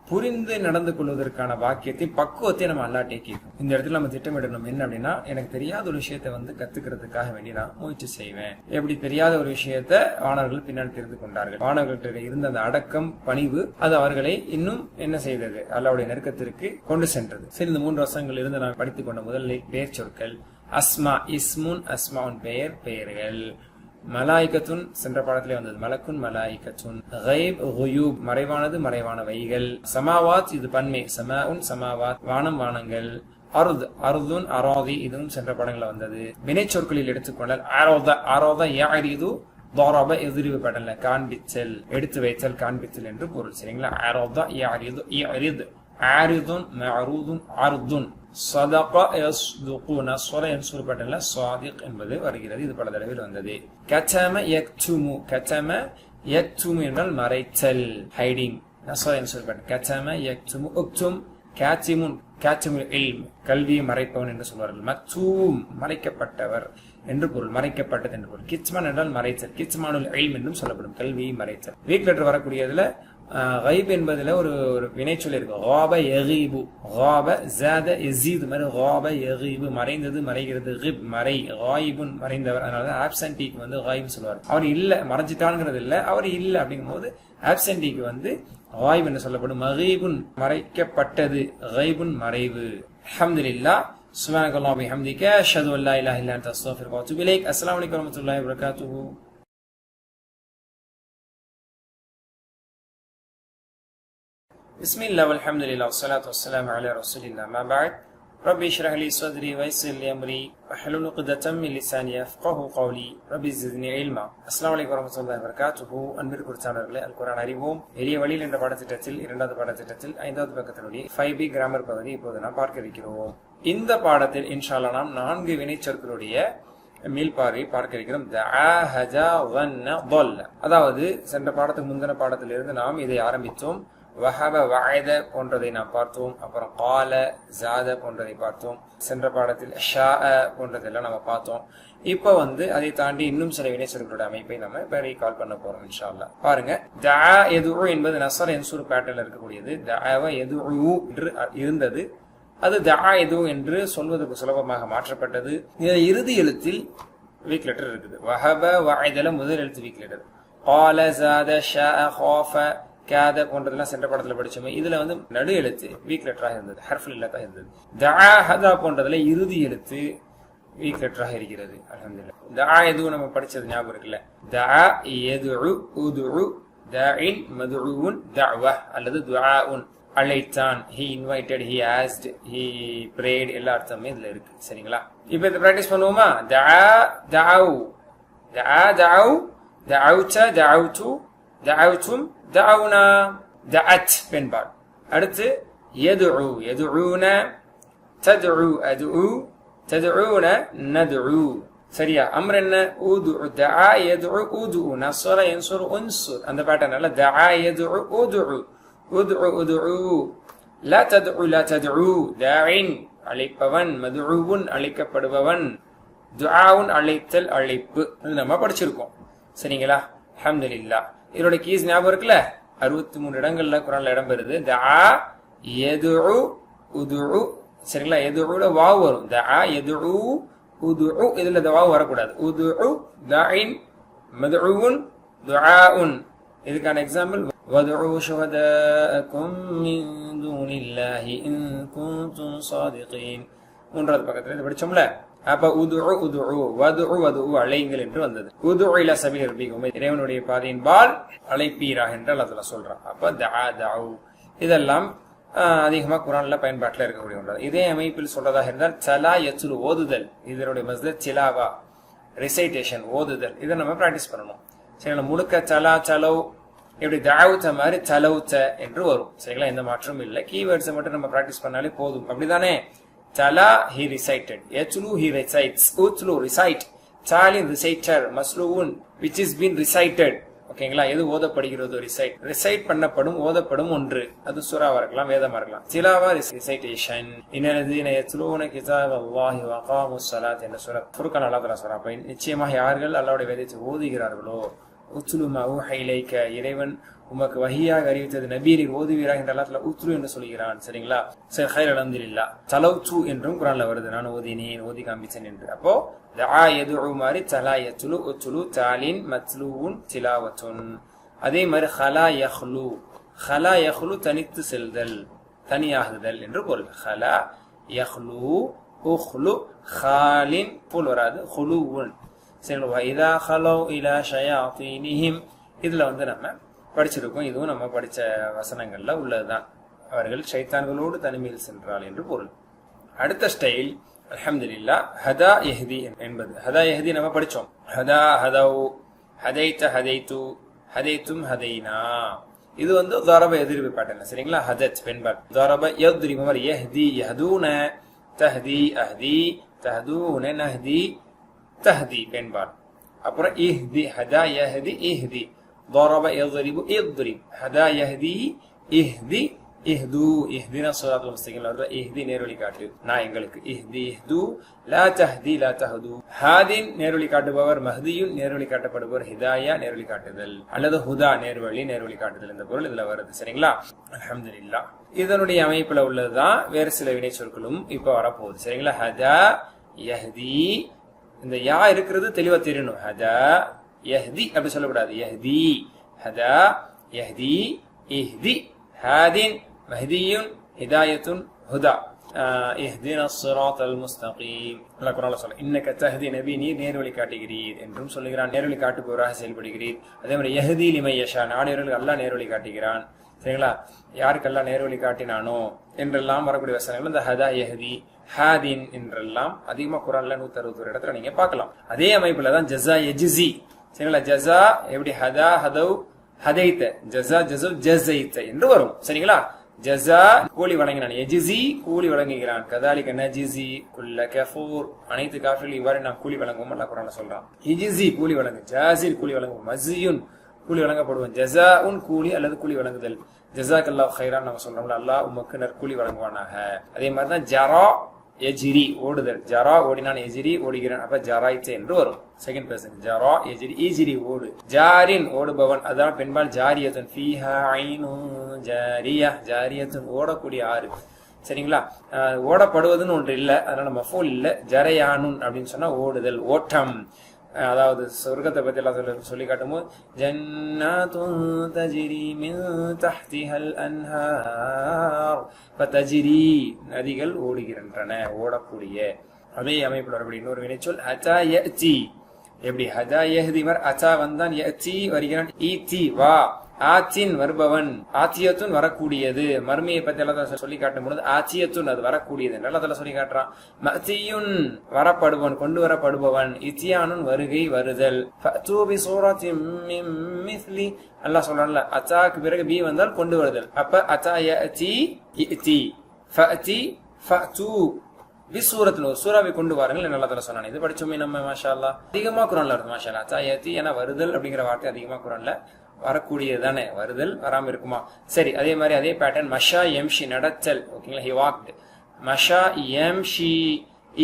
புரிந்து நடந்து கொள்வதற்கான வாக்கியத்தை, பக்குவத்தை நம்ம அல்லாட்டே கேட்கும். இந்த இடத்துல நம்ம திட்டமிடணும். என்ன அப்படின்னா, எனக்கு தெரியாத ஒரு விஷயத்தை கத்துக்கிறதுக்காக வேண்டி நான் முயற்சி செய்வேன். எப்படி தெரியாத ஒரு விஷயத்த வானவர்கள் பின்னால் தெரிந்து கொண்டார்கள். வானவர்கள்ட்ட இருந்த அந்த அடக்கம், பணிவு, அது அவர்களை இன்னும் என்ன செய்தது, அல்லாவுடைய நெருக்கத்திற்கு கொண்டு சென்றது. சரி, இந்த 3 வருஷங்கள் இருந்து நான் படித்துக் கொண்ட முதல்ல பேர் சொற்கள், அஸ்மா இஸ்முன் அஸ்மாவுன் பெயர் பெயர்கள். மலாய்கத்துன் சென்ற பாடத்திலே வந்தது. மலக்குன் மலாய்கத்துன். கைப் குயூப் மறைவானது மறைவானவைகள். சமாவாத் இது பன்மை. சமாஉன் சமாவாத் வானம் வானங்கள். அருத் அருதுன் அராதி இதுவும் சென்ற பாடங்களில் வந்தது. வினை சொற்களில் எடுத்துக்கொண்டால் ஆரோத யாரிது தாரப எதிர்வு படல காண்பித்தல் எடுத்து வைத்தல் காண்பித்தல் என்று பொருள். சரிங்களா? ஆரோத யாரிது யரிது ஆரிதுன் மஅரூதுன் அர்துன் சதக யஸ்துகுன ஸல என்சுர் படல சாதிக் என்பது வருகிறது. இது பல தடவையில் வந்தது. கதம யக்துமு கதம யக்துமு என்றால் மறைத்தல் ஹைடிங். ஸல என்சுர் படல கதம யக்துமு உக்தும் காத்திமுன் காத்திமுல் இல்ம் கல்வியை மறைப்பவன் என்று சொல்வார்கள். மக்தூம் மறைக்கப்பட்டவர் என்று பொருள், மறைக்கப்பட்டது என்று பொருள். கிச்மான் என்றால் மறைத்தல். கிச்மானுல் இல்ம் என்றும் சொல்லப்படும் கல்வியை மறைத்தல். வீக் லெட்டர் வரக்கூடியதுல கைப் என்பதுல ஒரு வினைச்சொல் இருக்கு. காப யகீபு காப ஜாத யஸீது மாதிரி காப யகீபு மறைந்தது மறைகிறது. கிப் மறை காயிபுன் மறைந்தவர். அதனால ஆப்சென்டிக்கு வந்து காயிப் சொல்லுவார். அவர் இல்ல மறைஞ்சிட்டாங்கிறது இல்ல, அவர் இல்ல அப்படிங்கும் போது ஆப்சென்டிக்கு வந்து காயிப் என்று சொல்லப்படும். மகீபுன் மறைக்கப்பட்டது, கைபுன் மறைவு. அல்ஹம்துலில்லாஹ். சுப்ஹானக்கல்லாஹி வ பிஹம்திக அஷ்ஹது அல்லா இலாஹா இல்லா அன்த அஸ்தக்ஃபிருக வ அத்தூபு இலைக். அஸ்ஸலாமு அலைக்கும் வரஹ்மத்துல்லாஹி வ பரகாத்துஹு. பிஸ்மில்லாஹ் வல்ஹம்துலில்லாஹ் வஸ்ஸலாத்து வஸ்ஸலாமு அலா ரசூலில்லாஹ். மா பஅத். ரப்பி இஷ்ரஹ் லி ஸத்ரி வயஸ்ஸிர் லி அம்ரி வஹ்லுல் உக்ததம் மின் லிசானி யஃப்கஹு கௌலி. ரப்பி ஸித்னி இல்மா. அஸ்ஸலாமு அலைக்கும் வரஹ்மத்துல்லாஹி வ பரகாத்துஹு. அன்பிற்கு உரித்தானவர்களே, அல் குர்ஆன் அறிவோம் எளிய வழியில் என்ற பாடத்திட்டத்தில் 2வது பாடத்திட்டத்தில் 5வது பக்கத்தினுடைய 5B கிராமர் பகுதி இப்போது நாம் பார்க்க இருக்கிறோம். இந்த பாடத்தில் இன்ஷா அல்லாஹ் நாம் 4 வினைச்சொற்களுடைய மீள்பார்வை பார்க்க இருக்கிறோம். அதாவது சென்ற பாடத்துக்கு முந்தின பாடத்திலிருந்து நாம் இதை ஆரம்பித்தோம். வஹப வஅத போன்றதை நாம் பார்த்தோம். அப்புறம் கால ஜாத போன்றதை பார்த்தோம். சென்ற பாடத்தில் ஷாஅ போன்றதெல்லாம் நம்ம பார்த்தோம். இப்ப வந்து அதை தாண்டி இன்னும் சில வினைச்சொற்களோட அமைப்பை நம்ம இப்ப ரீகால் பண்ண போறோம் இன்ஷா அல்லாஹ். பாருங்க, தஆ யதுஉ என்பது நஸர் என்சூர் பேட்டர்ன்ல இருக்கக்கூடியது. தஆவ யதுஉ என்று இருந்தது, அது தஆ யதுஉ என்று சொல்வதற்கு சுலபமாக மாற்றப்பட்டது. இந்த இறுதி எழுத்தில் வீக் லெட்டர் இருக்குது. வஹப வஅதல முதல் எழுத்து வீக் லெட்டர். கால ஜாத ஷாஅ காஃப காத போன்றதெல்லாம் சென்ற படத்துல படிச்சோமே. இதுல வந்து நடு எழுத்து வீக் லெட்டராக இருந்தது, ஹர்ஃபுல் இல்லத்தா இருந்தது. தஆ ஹதா போன்றதுல இறுதி எழுத்து வீக் லெட்டராக இருக்கிறது. அல்ஹம்துலில்லாஹ். தஆ யதுஉ நம்ம படிச்சது ஞாபகம் இருக்குல்ல? தஆ யதுஉ உதுஉ தாஇன் மதுஉன் தஅவ அல்லது துஆஉன் அழைத்தான். he invited, he asked, he prayed எல்லா அர்த்தமே இதுல இருக்கு. சரிங்களா? இப்போ இத பிராக்டீஸ் பண்ணுவோமா? தஆ தஅவு தஆ தஅவு தஅவுத தஅவுது தஅவுதும் தஅவுனா தஅத் பெண்பால். அடுத்து யதுஉ யதுஊன ததுஉ அதுஉ ததுஊன நதுஉ. சரியா? அம்ர் என்ன? உதுஉ தஆ யதுஉ உதுஉ நஸர யன்சுரு உன்சுர். அந்த பேட்டர்ன்ல தஆ யதுஉ உதுஉ உதுஉ உதுஉ லா ததுஉ லா ததுஉ தாஇன் அழைப்பவன், மதுஉன் அழைக்கப்படுபவன், துஆவுன் அழைத்தல் அழைப்பு. இது நம்ம படிச்சிருக்கோம். சரிங்களா? அல்ஹம்துலில்லாஹ். இதோட கீஸ் ஞாபகம் இருக்குல்ல? 63 இடங்கள்ல குர்ஆன்ல இடம் பெறுது. தஆ யதுஉ உதுஉ. சரிங்களா? யதுஉல வாவ் வரும். தஆ யதுஉ உதுஉ இதுல வாவ் வரக்கூடாது. உதுஉ தாஇன் மதுஉன் துஆஉன். இதுக்கான எக்ஸாம்பிள் வதுஉ ஷுஹதாஅக்கும் மின் தூனில்லாஹி இன் குன்தும் ஸாதிகீன். 3வது பக்கத்துல இது படிச்சோம்ல. அப்ப உதுஉ உதுஉ வதுஉ வதுஉ அழையுங்கள் என்று வந்தது. உதுஉ இலா சபீல் ரப்பிக்கும் இறைவனுடைய பாதையின்பால் அழைப்பீராக என்று அல்லாஹ் சொல்றான். அப்ப தஆ தஅவு இதெல்லாம் அதிகமா குர்ஆன்ல பயன்பாட்டில் இருக்கக்கூடிய ஒன்று. இதே அமைப்பில் சொல்றதாக இருந்தால் தலா யத்லு ஓதுதல். இதனுடைய மஸ்தர் திலாவா ரிசைட்டேஷன் ஓதுதல். இதை நம்ம பிராக்டிஸ் பண்ணணும். சரிங்களா? முழுக்க தலா தலவ் இப்படி தஅவுத மாதிரி தலவுத என்று வரும். சரிங்களா? எந்த மாற்றமும் இல்லை. கீவேர்ட்ஸை மட்டும் நம்ம பிராக்டிஸ் பண்ணாலே போதும். அப்படிதானே? தலா he recited, யத்லு he recites, உத்லு recite, Tallinn reciter, மஸ்லூன் which is been recited. ஓகேங்களா? எது ஓதப்படுகிறதோ ரிசைட். ரிசைட் பண்ணப்படும் ஓதப்படும் ஒன்று. அது சூராவா இருக்கலாம், வேதமா இருக்கலாம். திலாவா ரிசைட்டேஷன். இன்னல்லதீன யத்லூன கிதாபல்லாஹி வ அகாமுஸ் ஸலாத் என்ற சூரா ஃபுர்கான் அல்லாஹ் தஆலா சொல்றான். அப்ப நிச்சயமாக யார்கள் அல்லாஹ்வுடைய வேதத்தை ஓதுகிறார்களோ உத்லு மா ஊஹிய இலைக இறைவன் உமக்கு வஹியாக அறிவித்தது நபியரில் ஓதுவீராக என்ற அல்லாஹ் தஆலா உத்லு என்று சொல்கிறான். சரிங்களா? சரி, ஹைர் அல்ஹம்துலில்லாஹ். தலௌது என்றும் குர்ஆன்ல வருது, நான் ஓதினேன் ஓதி காண்பிச்சேன் என்று. அப்போ தஆ யதுஉ மாதிரி தலா யத்லு உத்லு தாலின் மத்லூன் திலாவத்துன். அதே மாதிரி ஹலா யஹ்லு. ஹலா யஹ்லு தனித்து செல்தல், தனியாகுதல் என்று பொருள். ஹலா யஹ்லு உஹ்லு ஹாலின் போல் வராது, ஹுலுவுன். சரி, வைதா ஹலோ இலா ஷயாத்தீனிஹிம் இதுல நம்ம படிச்சிருக்கோம். இதுவும் நம்ம படிச்ச வசனங்கள்ல உள்ளதுதான். அவர்கள் ஷைத்தான்களோடு தனிமையில் சென்றால் என்று பொருள். அடுத்த ஸ்டைல் அல்ஹம்துலில்லாஹ் ஹதா யஹ்தி என்பது. ஹதா யஹ்தி நம்ம படிச்சோம். ஹதா ஹதவ், ஹதைத ஹதைது, ஹதைத்தும் ஹதைனா. இது தரப எதிர்ப்பு பேட்டர்ன். சரிங்களா? ஹதத் பெண்பால், தரப யத்ரிபு மாதிரி, யஹ்தி யஹ்தூன, தஹ்தி அஹ்தி, தஹ்தூன நஹ்தி, தஹ்தி பெண்பால். அப்புறம் இஹ்தி, ஹதா யஹ்தி இஹ்தி, தரப யத்ரிபு இத்ரிப், ஹதா யஹ்தி இஹ்தி இஹ்து, இஹ்தினா ஸிராத்தல் முஸ்தகீம். இஹ்தி நேர்வழி காட்டு, நான் எங்களுக்கு. இஹ்தி இஹ்து, லா தஹ்தி லா தஹ்து. ஹாதின் நேர்வழி காட்டுபவர், மஹ்தியுன் நேர்வழி காட்டப்படுபவர், ஹிதாயா நேர்வழி காட்டுதல் அல்லது ஹுதா நேர்வழி காட்டுதல் இந்த பொருள் இதுல வருது. சரிங்களா? அல்ஹம்துலில்லாஹ். இதனுடைய அமைப்புல உள்ளதுதான் வேறு சில வினை சொற்களும் இப்ப வரப்போகுது. சரிங்களா? ஹதா யஹ்தி, இந்த யா இருக்கிறது தெளிவா தெரியணும். ஹதா யஹ்தி அப்படி சொல்லக்கூடாது. யஹ்தி, ஹதா யஹ்தி, இஹ்தி, ஹாதின், மஹ்தியுன், ஹிதாயத்துன், ஹுதா. இஹ்தினா ஸிராத்தல் முஸ்தகீம். அல்லாஹ் குர்ஆன்ல சொல்றான், இன்னக தஹ்தி, நபி நீர் நேர்வழி காட்டுகிறீர் என்றும் சொல்லுகிறான். நேர்வழி காட்டுபவராக செயல்படுகிறீர். அதே மாதிரி யஹ்தி லிமன் யஷா, நாடியவர்களுக்கு அல்லாஹ் நேர்வழி காட்டுகிறான். சரிங்களா? யாருக்கெல்லாம் நேர்வழி காட்டினானோ என்றெல்லாம் வரக்கூடிய வசனங்கள் இந்த ஹதா யஹ்தி, ஹாதின் என்றெல்லாம் அதிகமா குர்ஆன்ல 161 இடத்துல நீங்க பார்க்கலாம். அதே அமைப்புல தான் ஜஸா யஜ்ஸி. சரிங்களா? ஜஸா எப்படி ஹதா ஹதவ் ஹதைத்த, ஜஸா ஜஸவ் ஜஸைத்த என்று வரும். சரிங்களா? ஜஸா கூலி வழங்கினான், எஜிசி கூலி வழங்குகிறான். கதாலிக நஜிசி குல்ல கஃபூர், அனைத்து காஃபிர்கள் இவ்வாறு நாம் கூலி வழங்குவோம் அல்லாஹ் குர்ஆன்ல சொல்றான். எஜிசி கூலி வழங்கு, ஜாசிர் கூலி வழங்குவோம், மஸியுன் கூலி வழங்கப்படுவோம், ஜஸாஉன் கூலி அல்லது கூலி வழங்குதல். ஜஸாக்கல்லாஹு கைரான் நம்ம சொல்றோம்ல, அல்லாஹ் உமக்கு நற்கூலி வழங்குவானாக. அதே மாதிரி தான் ஜரா எஜிரி ஓடுதல், ஜரா ஓடினான், எஜிரி ஓடுகிறான், அப்ப ஜராய்த்து என்று வரும். செகண்ட் பர்சன் ஜரா எஜிரி, ஈஜிரி ஓடு. ஜாரின் ஓடுபவன், அதான் பெண்பால். ஜாரியத்துன், ஃபீஹா ஐனுன் ஜாரியா, ஜாரியத்துன் ஓடக்கூடிய ஆறு. சரிங்களா? ஓடப்படுவதுன்னு ஒன்று இல்லை, அதனால மஃபூல் இல்லை. ஜரயானுன் அப்படின்னு சொன்னா ஓடுதல், ஓட்டம். அதாவது சொர்க்கத்தை பத்தி எல்லாம் சொல்லி காட்டும்போது ஜன்னாத்துன் தஜ்ரி மின் தஹ்திஹல் அன்ஹார், ஃபதஜ்ரி நதிகள் ஓடுகின்றன, ஓடக்கூடிய. அதே அமைப்பில் வரக்கூடிய இன்னொரு வினைச்சொல் அத்தா யஅதி. எப்படி ஹதா யஹ்தி மர், அத்தா வந்தான், யஅதி வருகிறான், ஈதி வா, ஆத்தின் வருபவன், ஆத்தியத்துன் வரக்கூடியது. மர்மியை பத்தி எல்லாம் சொல்லி காட்டும் பொழுது ஆத்தியத்துன் அது வரக்கூடியது நல்லதெல்லாம் சொல்லி காட்டுறான். மத்தியுன் வரப்படுவன், கொண்டு வரப்படுபவன். இத்தியானுன் வருகை வருதல். ஃபஅதூபி சூரத்தின் மின் மிஸ்லி, அல்லாஹ் சொல்றான்ல, அத்தாக்கு பிறகு பி வந்தால் கொண்டு வருதல். அப்ப அத்தா யஅதி இதி, ஃபஅதி ஃபஅது பிசூரத்தில் ஒரு சூறாவை கொண்டு வாருங்கள் நல்லா சொன்னான். இது படிச்சோமே நம்ம மாஷா அல்லாஹ். அதிகமா குர்ஆன்ல வருது மாஷா அல்லாஹ். அத்தா யஅதி, ஏன்னா வருதல் அப்படிங்கிற வார்த்தை அதிகமா குர்ஆன்ல வரக்கூடியதானே, வருதல் வராம இருக்குமா? சரி, அதே மாதிரி அதே பேட்டர்ன் மஷா எம்ஷி நடத்தல். ஓகேங்களா? He walked. மஷா எம்ஷி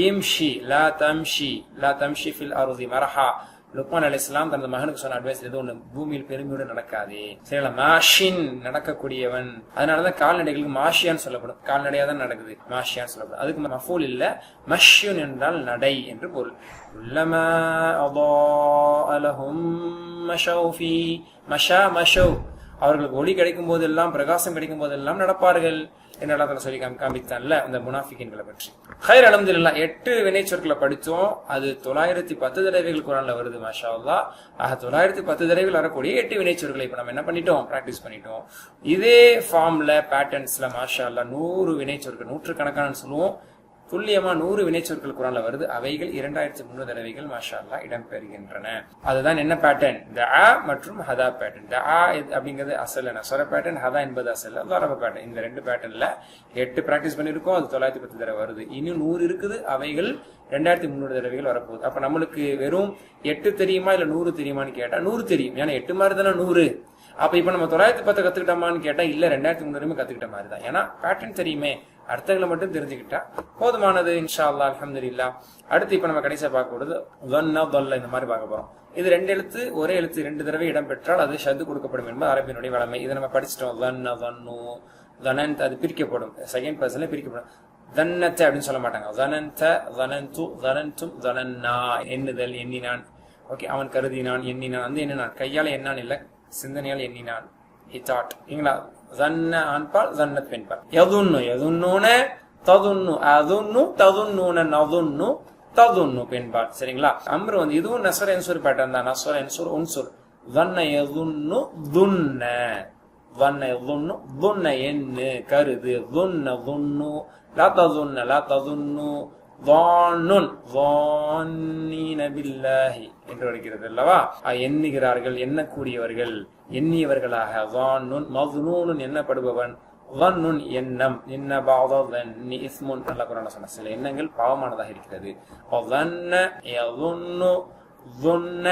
இம்ஷி லா தம்ஷி, லா தம்ஷி ஃபில் அர்தி மரஹா. லுக்மான் அலைஹிஸ்ஸலாம் தனது மகனுக்கு சொன்ன அட்வைஸ், எது ஒண்ணு பூமியில் பெருமையோடு நடக்காதே. சரிங்களா? மாஷின் நடக்கக்கூடியவன். அதனாலதான் கால்நடைகளுக்கு மாஷியான்னு சொல்லப்படும். கால்நடையா தான் நடக்குது, மாஷியான்னு சொல்லப்படும். அதுக்கு மஃபூல் இல்ல, மஷ்யுன் என்றால் நடை என்று பொருள். உள்ளமா அதாஅ லஹும் மஷௌ ஃபீ, மஷா மஷௌ, அவர்களுக்கு ஒளி கிடைக்கும் போதெல்லாம், பிரகாசம் கிடைக்கும் போதெல்லாம் நடப்பார்கள் என்ன சொல்லி காமித்தான்ல அந்த முனாஃபிகின்களை பற்றி. ஹைர் அல்ஹம்துலில்லாஹ். 8 வினை சொற்களை படித்தோம். அது 910 தடவைகள் குர்ஆன்ல வருது மாஷா அல்லாஹ். ஆக 910 தடவைகள் வரக்கூடிய 8 வினை சொற்களை இப்ப நம்ம என்ன பண்ணிட்டோம், பிராக்டிஸ் பண்ணிட்டோம். இதே ஃபார்ம்ல பேட்டர்ன்ஸ்ல மாஷா அல்லாஹ் 100 வினை சொற்கள், நூற்றுக்கணக்கான சொல்லுவோம், துல்லியமா 100 வினைச்சொற்கள் குர்ஆன்ல வருது. அவைகள் 2300 தடவைகள் மாஷா அல்லாஹ் இடம்பெறுகின்றன. அதுதான் என்ன பேட்டர்ன், தஆ மற்றும் ஹதா பேட்டர்ன். தஆ அப்படிங்கிறது அசல் நஸ்ர பேட்டர்ன், ஹதா என்பது அசல் தரப பேட்டர்ன். இந்த 2 பேட்டர்ன்ல 8 பிராக்டிஸ் பண்ணிருக்கோம். அது 910 தடவை வருது. இன்னும் 100 இருக்குது, அவைகள் 2300 தடவைகள் வரப்போகுது. அப்ப நம்மளுக்கு வெறும் 8 தெரியுமா இல்ல 100 தெரியுமான்னு கேட்டா 100 தெரியும். ஏன்னா 8 மாதிரி தானே 100. அப்ப இப்ப நம்ம 910 கத்துக்கிட்டோமான்னு கேட்டா இல்ல, 2300 கத்துக்கிட்ட மாதிரி தான். ஏன்னா பேட்டர்ன் தெரியுமே, அர்த்தங்களை மட்டும் தெரிஞ்சுக்கிட்டா போதுமானது. இன்ஷா அல்லாஹ் அல்ஹம்துலில்லாஹ். அடுத்து இப்ப நம்ம கடைசியா பார்க்க கூடாது ظن ضل, இந்த மாதிரி பார்க்க போறோம். இது 2 எழுத்து, ஒரே எழுத்து 2 தடவை இடம் பெற்றால் அது ஷத்து கொடுக்கப்படும் என்பது அரபியினுடைய வழமை. இதை நம்ம படிச்சிட்டோம். ظن ظنوا ظننت, அது பிரிக்கப்படும், செகண்ட் பர்சன்ல பிரிக்கப்படும். ظننت அப்படின்னு சொல்ல மாட்டாங்க. ظننت ظننت ظننتم ظننا, எண்ணுதல், எண்ணினான். ஓகே, அவன் கருதினான், எண்ணினான். அந்த எண்ணினான் கையால எண்ணான் இல்ல, சிந்தனையால் எண்ணினான். he thought. ங்களா? ظن ஆண்பால், ظنت பெண்பால். யதுன்னு, யதுன்னூன ததுன்னு அதுன்னு ததுன்னு நதுன்னு ததுன்னு பெண்பால். சரிங்களா? அம்ரு வந்து இதுவும் நஸ்ர் என்சுர் பேட்டர்ன் தான். நஸ்ர் என்சுர் உன்சுர். வன்ன எதுன்னு துன்ன வன்ன எதுன்னு துன்ன எண்ணு கருது துன்ன துன்னு லா ததுன்ன லா ததுன்னு வானுன் வான்னீன பில்லாஹி என்று வருகிறது அல்லவா? எண்ணுகிறார்கள், எண்ணக்கூடியவர்கள், எண்ணியவர்களாக. வானுன் மதுனூன் எண்ணப்படுபவன், வன்னுன் எண்ணம், என்ன பாதன்னி இஸ்முன் நல்ல குரான் சொன்ன சில எண்ணங்கள் பாவமானதாக இருக்கிறது. வன்ன யதுன்னு துன்ன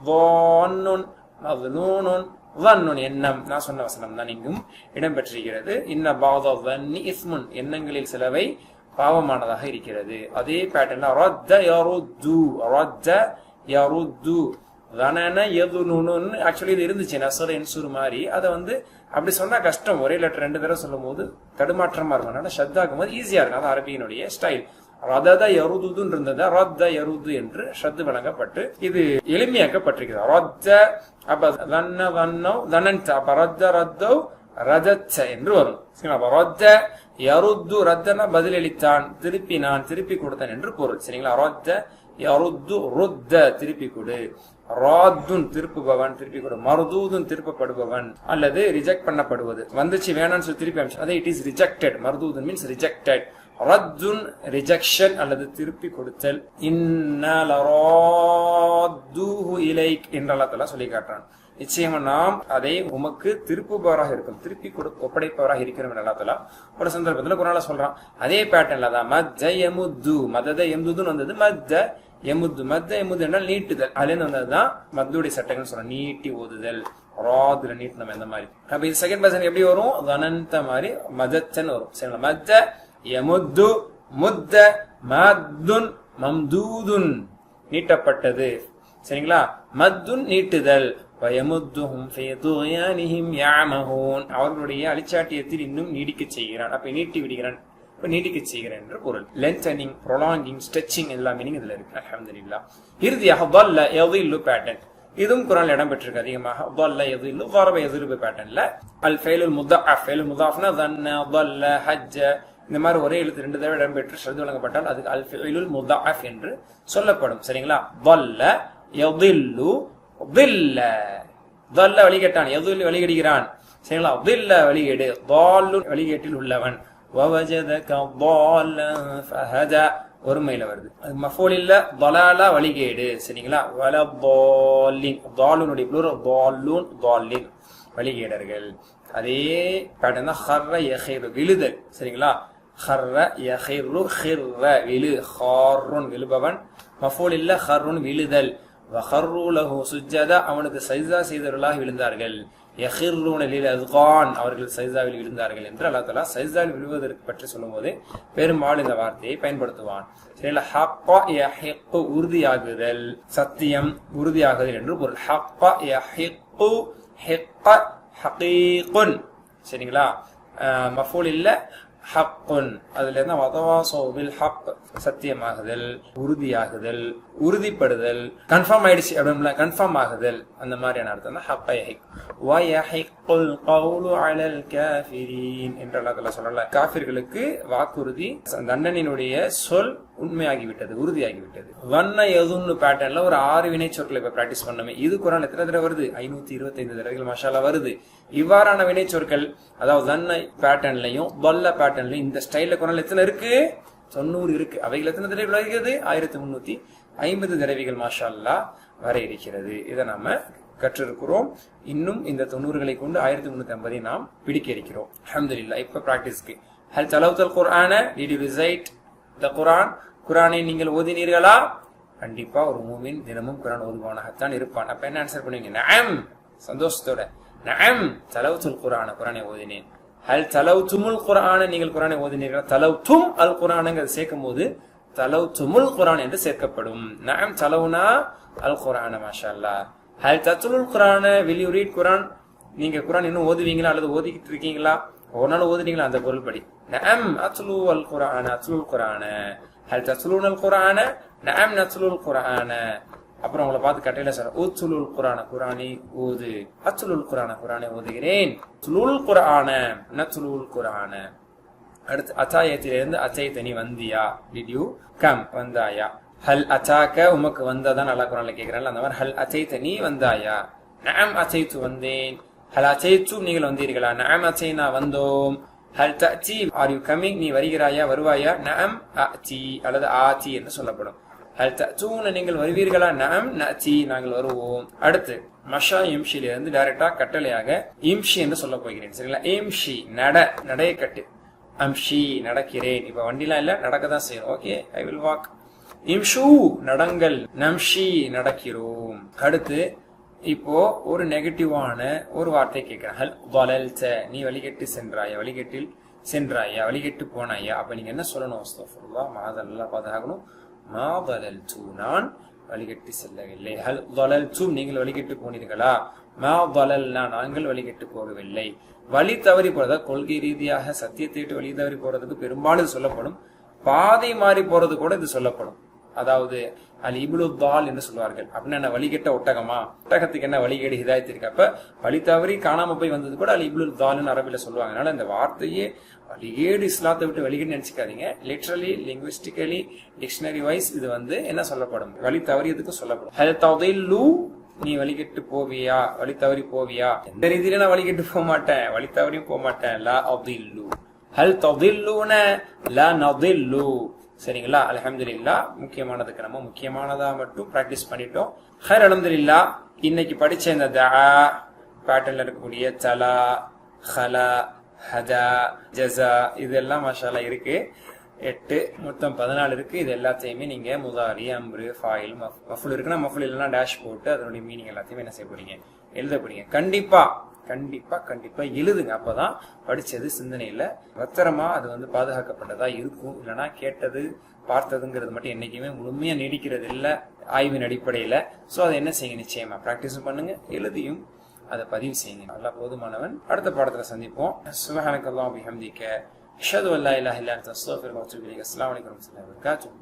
வானுன் மதுனூன் வன்னுன் எண்ணம். நான் சொன்ன வசனம் தான் இங்கும் இடம்பெற்றிருக்கிறது. இன்ன பாதன்னி இஸ்முன் எண்ணங்களில் சிலவை பாவமானதாக இருக்கிறது. அதே பேட்டர்ன்ல ரத்த யருது ரத்த யருது தனன யதுனுன்னு ஆக்சுவலி இது இருந்துச்சு நஸ்ர் என்சுர் மாதிரி. அதை வந்து அப்படி சொன்னா கஷ்டம், ஒரே லெட்டர் 2 தடவை சொல்லும் போது தடுமாற்றமா இருக்கும். ஆனா ஷத்தாக்கும் போது ஈஸியா இருக்கும். அது அரபியினுடைய ஸ்டைல். ரத யருதுன்னு இருந்தது ரத்த யருது என்று ஷத்து வழங்கப்பட்டு இது எளிமையாக்கப்பட்டிருக்கிறது. ரத்த அப்ப தன்ன வன்னோ தனன்த அப்ப ரத்த ரத்தோ ரதச்ச என்று வரும். ரத்த யருத்து ரத்தனா பதிலளித்தான், திருப்பினான், திருப்பி கொடுத்தான் என்று பொருள். சரிங்களா? ரத்த யருத்து ருத்த திருப்பி கொடு, ராத்துன் திருப்புபவன் திருப்பி கொடு, மர்தூதுன் திருப்பப்படுபவன் அல்லது ரிஜெக்ட் பண்ணப்படுவது. வந்துச்சு வேணான்னு சொல்லி திருப்பி அனுப்பிச்சு அதை இட் இஸ் ரிஜெக்டட். மர்தூதுன் மீன்ஸ் ரிஜெக்டட். ரத்துன் ரிஜெக்ஷன் அல்லது திருப்பி கொடுத்தல். இன்னலராதுஹு இலைக் என்று அல்லாஹ் சொல்லி காட்டுறான். நிச்சயமா நாம் அதை உமக்கு திருப்புபவராக இருக்கும், திருப்பி ஒப்படைப்பவராக இருக்கிறோம் என்று அல்லாஹ் தஆலா ஒரு சந்தர்ப்பத்தில் குர்ஆன்ல சொல்றான். அதே பேட்டர்ன்ல தான் மத்த யமுது மதத யமுதுன்னு வந்தது. மத்த யமுது மத்த யமுது என்றால் நீட்டுதல். அதுல வந்ததுதான் மத்துடைய சட்டங்கள் சொல்றோம். நீட்டி ஓதுதல், ராதுல நீட்டணும் இந்த மாதிரி. அப்ப இது செகண்ட் பர்சன் எப்படி வரும்? தனந்த மாதிரி மதத்தன் வரும். சரிங்களா? மத்த யமுது முத்த மத்துன் மம்தூதுன் நீட்டப்பட்டது. சரிங்களா? மத்துன் நீட்டுதல். அவர்களுடைய அழிச்சாட்டியத்தில் இன்னும் நீடிக்க செய்கிறான். அப்ப நீட்டி விடுகிறான், நீடிக்க செய்கிறேன் என்று பொருள். லென்தனிங், ப்ரொலாங்கிங், ஸ்ட்ரெச்சிங் எல்லா மீனிங் இதுல இருக்கு. அல்ஹம்துலில்லாஹ். இறுதியாக ضل يضل பேட்டர்ன் இதுவும் குர்ஆன்ல இடம் பெற்றிருக்கு அதிகமாக. ضل يضل ضرب يضرب பேட்டர்ன்ல அல் ஃபைலுல் முضاعف ஃபைலுல் முضاعفனா ظن ضل حج இந்த மாதிரி ஒரே எழுத்து 2 தடவை இடம் பெற்று ஷர்து வழங்கப்பட்டால் அதுக்கு அல் ஃபைலுல் முضاعف என்று சொல்லப்படும். சரிங்களா? ضل يضل ضل ضل வழிகட்டான், يضل வழிகடுகிறான். சரிங்களா? ضل வழிகேடு, ضال வழிகேட்டில் உள்ளவன். ووجدك ضالا فهدى ஒருமையில வருது. அது மஃபூல் இல்ல ضلالا வழிகேடு. சரிங்களா? ولا ضالين ضالனுடைய ப்ளூரல் ضالون ضالين வழிகேடர்கள். அதே பேட்டர்ன் தான் خر يخر விழுதல். சரிங்களா? خر يخر خر விழு, خار விழுபவன். மஃபூல் இல்ல خر விழுதல். وخروا له سجدا அவனுக்கு சஜ்தா செய்தவர்களாக விழுந்தார்கள். يخرون للأذقان அவர்கள் சஜ்தாவில் விழுந்தார்கள் என்று அல்லாஹ் தஆலா சஜ்தாவில் விழுவதற்கு பற்றி சொல்லும்போது பெரும்பாலும் இந்த வார்த்தையை பயன்படுத்துவான். சரிங்களா? ஹக்க யஹிக்கு உறுதியாகுதல், சத்தியம் உறுதியாகுதல் என்று பொருள். ஹக்க யஹிக்கு ஹிக்க ஹகீகுன். சரிங்களா? மஃபூல் இல்ல ஹக்குன். அதுல இருந்தா வதவாசோ பில் ஹக் சத்தியமாகுதல், உறுதியாகுதல், உறுதிப்படுதல், கன்ஃபார்ம் ஆயிடுச்சு அப்படின்னா கன்ஃபார்ம் ஆகுதல், அந்த மாதிரியான அர்த்தம் தான் ஹக்க யஹிக். வயஹிக்குல் கவுலு அலல் காஃபிரீன் என்று அல்லாஹ் தஆலா சொல்லல. காஃபிர்களுக்கு வாக்குறுதி தண்டனையினுடைய சொல் உண்மையாகிவிட்டது, உறுதியாகிவிட்டது. வண்ண எதுன்னு பேட்டர்ன்ல ஒரு 6 வினை சொற்களை இப்ப பிராக்டிஸ் பண்ணமே. இது குர்ஆன் எத்தனை தடவை வருது? 525 தடவைகள் மாஷாஅல்லாஹ் வருது. இவ்வாறான வினை சொற்கள் அதாவது தன்னை பேட்டர்ன்லயும் பல்ல பேட்டர்ன்லயும் இந்த ஸ்டைல்ல குர்ஆன்ல எத்தனை இருக்கு? 90 இருக்கு. அவைகள் எத்தனை தடவை வருகிறது? 1350 தடவைகள் மாஷாஅல்லாஹ் வர இருக்கிறது. இதை நாம கற்றிருக்கிறோம். இன்னும் இந்த 90களை கொண்டு 1350 நாம் பிடிக்க இருக்கிறோம். அல்ஹம்துலில்லாஹ். இப்ப பிராக்டிஸ்க்கு ஹல் தலவுத்தல் குர்ஆன டிட் யூ ரிசைட் தி குர்ஆன்? குர்ஆனை நீங்கள் ஓதினீர்களா? கண்டிப்பா ஒரு மூமின் தினமும் குர்ஆன் ஓதுவானாகத்தான் இருப்பான். அப்ப என்ன ஆன்சர் பண்ணுவீங்க? நஅம், சந்தோஷத்தோட. நஅம் தலவுத்துல் குர்ஆன, குர்ஆனை ஓதினேன். ஹல் தலவுத்துமுல் குர்ஆன, நீங்கள் குர்ஆனை ஓதினீர்களா? தலவுத்தும் அல் குர்ஆனங்கிறது சேர்க்கும் போது தலவுத்துமுல் குர்ஆன் என்று சேர்க்கப்படும். நஅம் தலவுனா அல் குர்ஆன. மாஷாஅல்லாஹ். ஹல் தத்லுல் குர்ஆன, will you read குர்ஆன்? நீங்க குர்ஆன் இன்னும் ஓதுவீங்களா அல்லது ஓதிக்கிட்டு இருக்கீங்களா? ஒரு நாள் ஓதுனீங்களா? அந்த பொருள் படி நஅம் அத்லு அல் குர்ஆன, அத்லுல் குர்ஆன. ஹல் தத்லுனல் குர்ஆன? நஅம் நத்லுல் குர்ஆன. அப்புறம் உங்களை பார்த்து கட்டையில சொல்ற உத்லுல் குர்ஆன, குர்ஆனை ஓது. அத்லுல் குர்ஆன, குர்ஆனை ஓதுகிறேன். துலுல் குர்ஆன, நத்லுல் குர்ஆன. அடுத்து அத்தாயத்திலிருந்து அத்தைத்த நீ வந்தியா, டிட் யூ கம், வந்தாயா. ஹல் அத்தாக்க உமக்கு வந்ததான் நல்லா குரான்ல கேட்கிறாள், அந்த மாதிரி ஹல் அத்தைத்த நீ வந்தாயா. நஅம் அத்தைத்து வந்தேன். ஹல் அத்தைத்து நீங்கள் வந்தீர்களா. நஅம் அத்தைனா வந்தோம். ஹல் தஅதி ஆர் யூ கமிங் நீ வருகிறாயா வருவாயா. நஅம் அதி அல்லது ஆதி என்று சொல்லப்படும். ஹல் தஅதூன நீங்கள் வருவீர்களா. நஅம் நஅதி நாங்கள் வருவோம். அடுத்து மஷா இம்ஷிலிருந்து டைரக்டா கட்டளையாக இம்ஷி என்று சொல்ல போகிறேன். சரிங்களா. இம்ஷி நட, நடைய கட்டு. அம்ஷி நடக்கிறேன். இப்ப வண்டிலாம் இல்ல, நடக்கதான் செய்யணும். Okay, I will walk. இம்ஷு நடங்கள். நம்ஷி நடக்கிறோம். அடுத்து இப்போ ஒரு நெகட்டிவான ஒரு வார்த்தை கேட்கிறேன். ஹல் வலல்த நீ வழிகட்டு சென்றாயா, வழிகட்டில் சென்றாயா, வழிகட்டு போனாயா. அப்ப நீங்க என்ன சொல்லணும். அஸ்தக்ஃபிருல்லாஹ், மாதல்லா பாதுகாக்கணும். மா வலல்து நான் வழிகட்டு செல்லவில்லை. ஹல் வலல்து நீங்கள் வழிகட்டு போனீர்களா. மா வலல்னா நாங்கள் வழிகட்டு போகவில்லை. வழி தவறி போறதா கொள்கை ரீதியாக சத்தியத்தை விட்டு வழி தவறி போறதுக்கு பெரும்பாலும் சொல்லப்படும். பாதை மாறி போறது கூட இது சொல்லப்படும். அதாவது அல் இப்லு தால் என்று சொல்வார்கள். அப்படின்னா என்ன, வழிகட்ட ஒட்டகமா, ஒட்டகத்துக்கு என்ன வழிகேடு ஹிதாயத்து இருக்கு. அப்ப வழி தவறி காணாம போய் வந்தது கூட அல் இப்லு தால்னு அரபில சொல்லுவாங்க. அதனால இந்த வார்த்தையே வழிகேடு இஸ்லாத்தை விட்டு வழிகேடு நினைச்சுக்காதீங்க. லிட்டரலி லிங்குவிஸ்டிக்கலி டிக்ஷனரி வைஸ் இது என்ன சொல்லப்படும், வழி தவறியதுக்கு சொல்லப்படும். ஹல் ததில்லு நீ வழிகட்டு போவியா, வழி தவறி போவியா. எந்த ரீதியில நான் வழிகட்டு போக மாட்டேன், வழி தவறியும் போக மாட்டேன். லா அதில்லு. ஹல் ததில்லுன லா நதில்லு. சரிங்களா. அல்ஹம்துலில்லாஹ். முக்கியமானதுக்கு நம்ம முக்கியமானதா மட்டும் பிராக்டிஸ் பண்ணிட்டோம். ஹைர் அல்ஹம்துலில்லாஹ். இன்னைக்கு படிச்ச இந்த தஆ பேட்டர்ன்ல இருக்கக்கூடிய தலா, ஹலா, ஹதா, ஜஸா இதெல்லாம் மாஷாஅல்லாஹ் இருக்கு. 8 மொத்தம் 14 இருக்கு. இது எல்லாத்தையுமே நீங்க முதாரி, அம்ரு, ஃபாயில், மஃபுல் இருக்குன்னா மஃபுல் இல்லைன்னா டேஷ் போட்டு அதனுடைய மீனிங் எல்லாத்தையுமே என்ன செய்ய போறீங்க, எழுத போறீங்க. கண்டிப்பா கண்டிப்பா கண்டிப்பா எழுதுங்க. அப்பதான் படிச்சது சிந்தனையில பத்திரமா அது பாதுகாக்கப்பட்டதா இருக்கும். இல்லைன்னா கேட்டது பார்த்ததுங்கிறது மட்டும் என்னைக்குமே முழுமையா நீடிக்கிறது இல்லை ஆய்வின் அடிப்படையில. சோ அதை என்ன செய்யுங்க, நிச்சயமா பிராக்டிஸும் பண்ணுங்க, எழுதியும் அதை பதிவு செய்யுங்க. நல்லா போதுமானவன். அடுத்த பாடத்துல சந்திப்போம். சுப்ஹானக்கல்லாஹு வபிஹம்திக அஷ்ஹது அல்லா இலாஹா இல்லா அன்த அஸ்தக்ஃபிருக வ அத்தூபு இலைக். அஸ்ஸலாமு அலைக்கும் வரஹ்மத்துல்லாஹி வபரகாத்துஹு.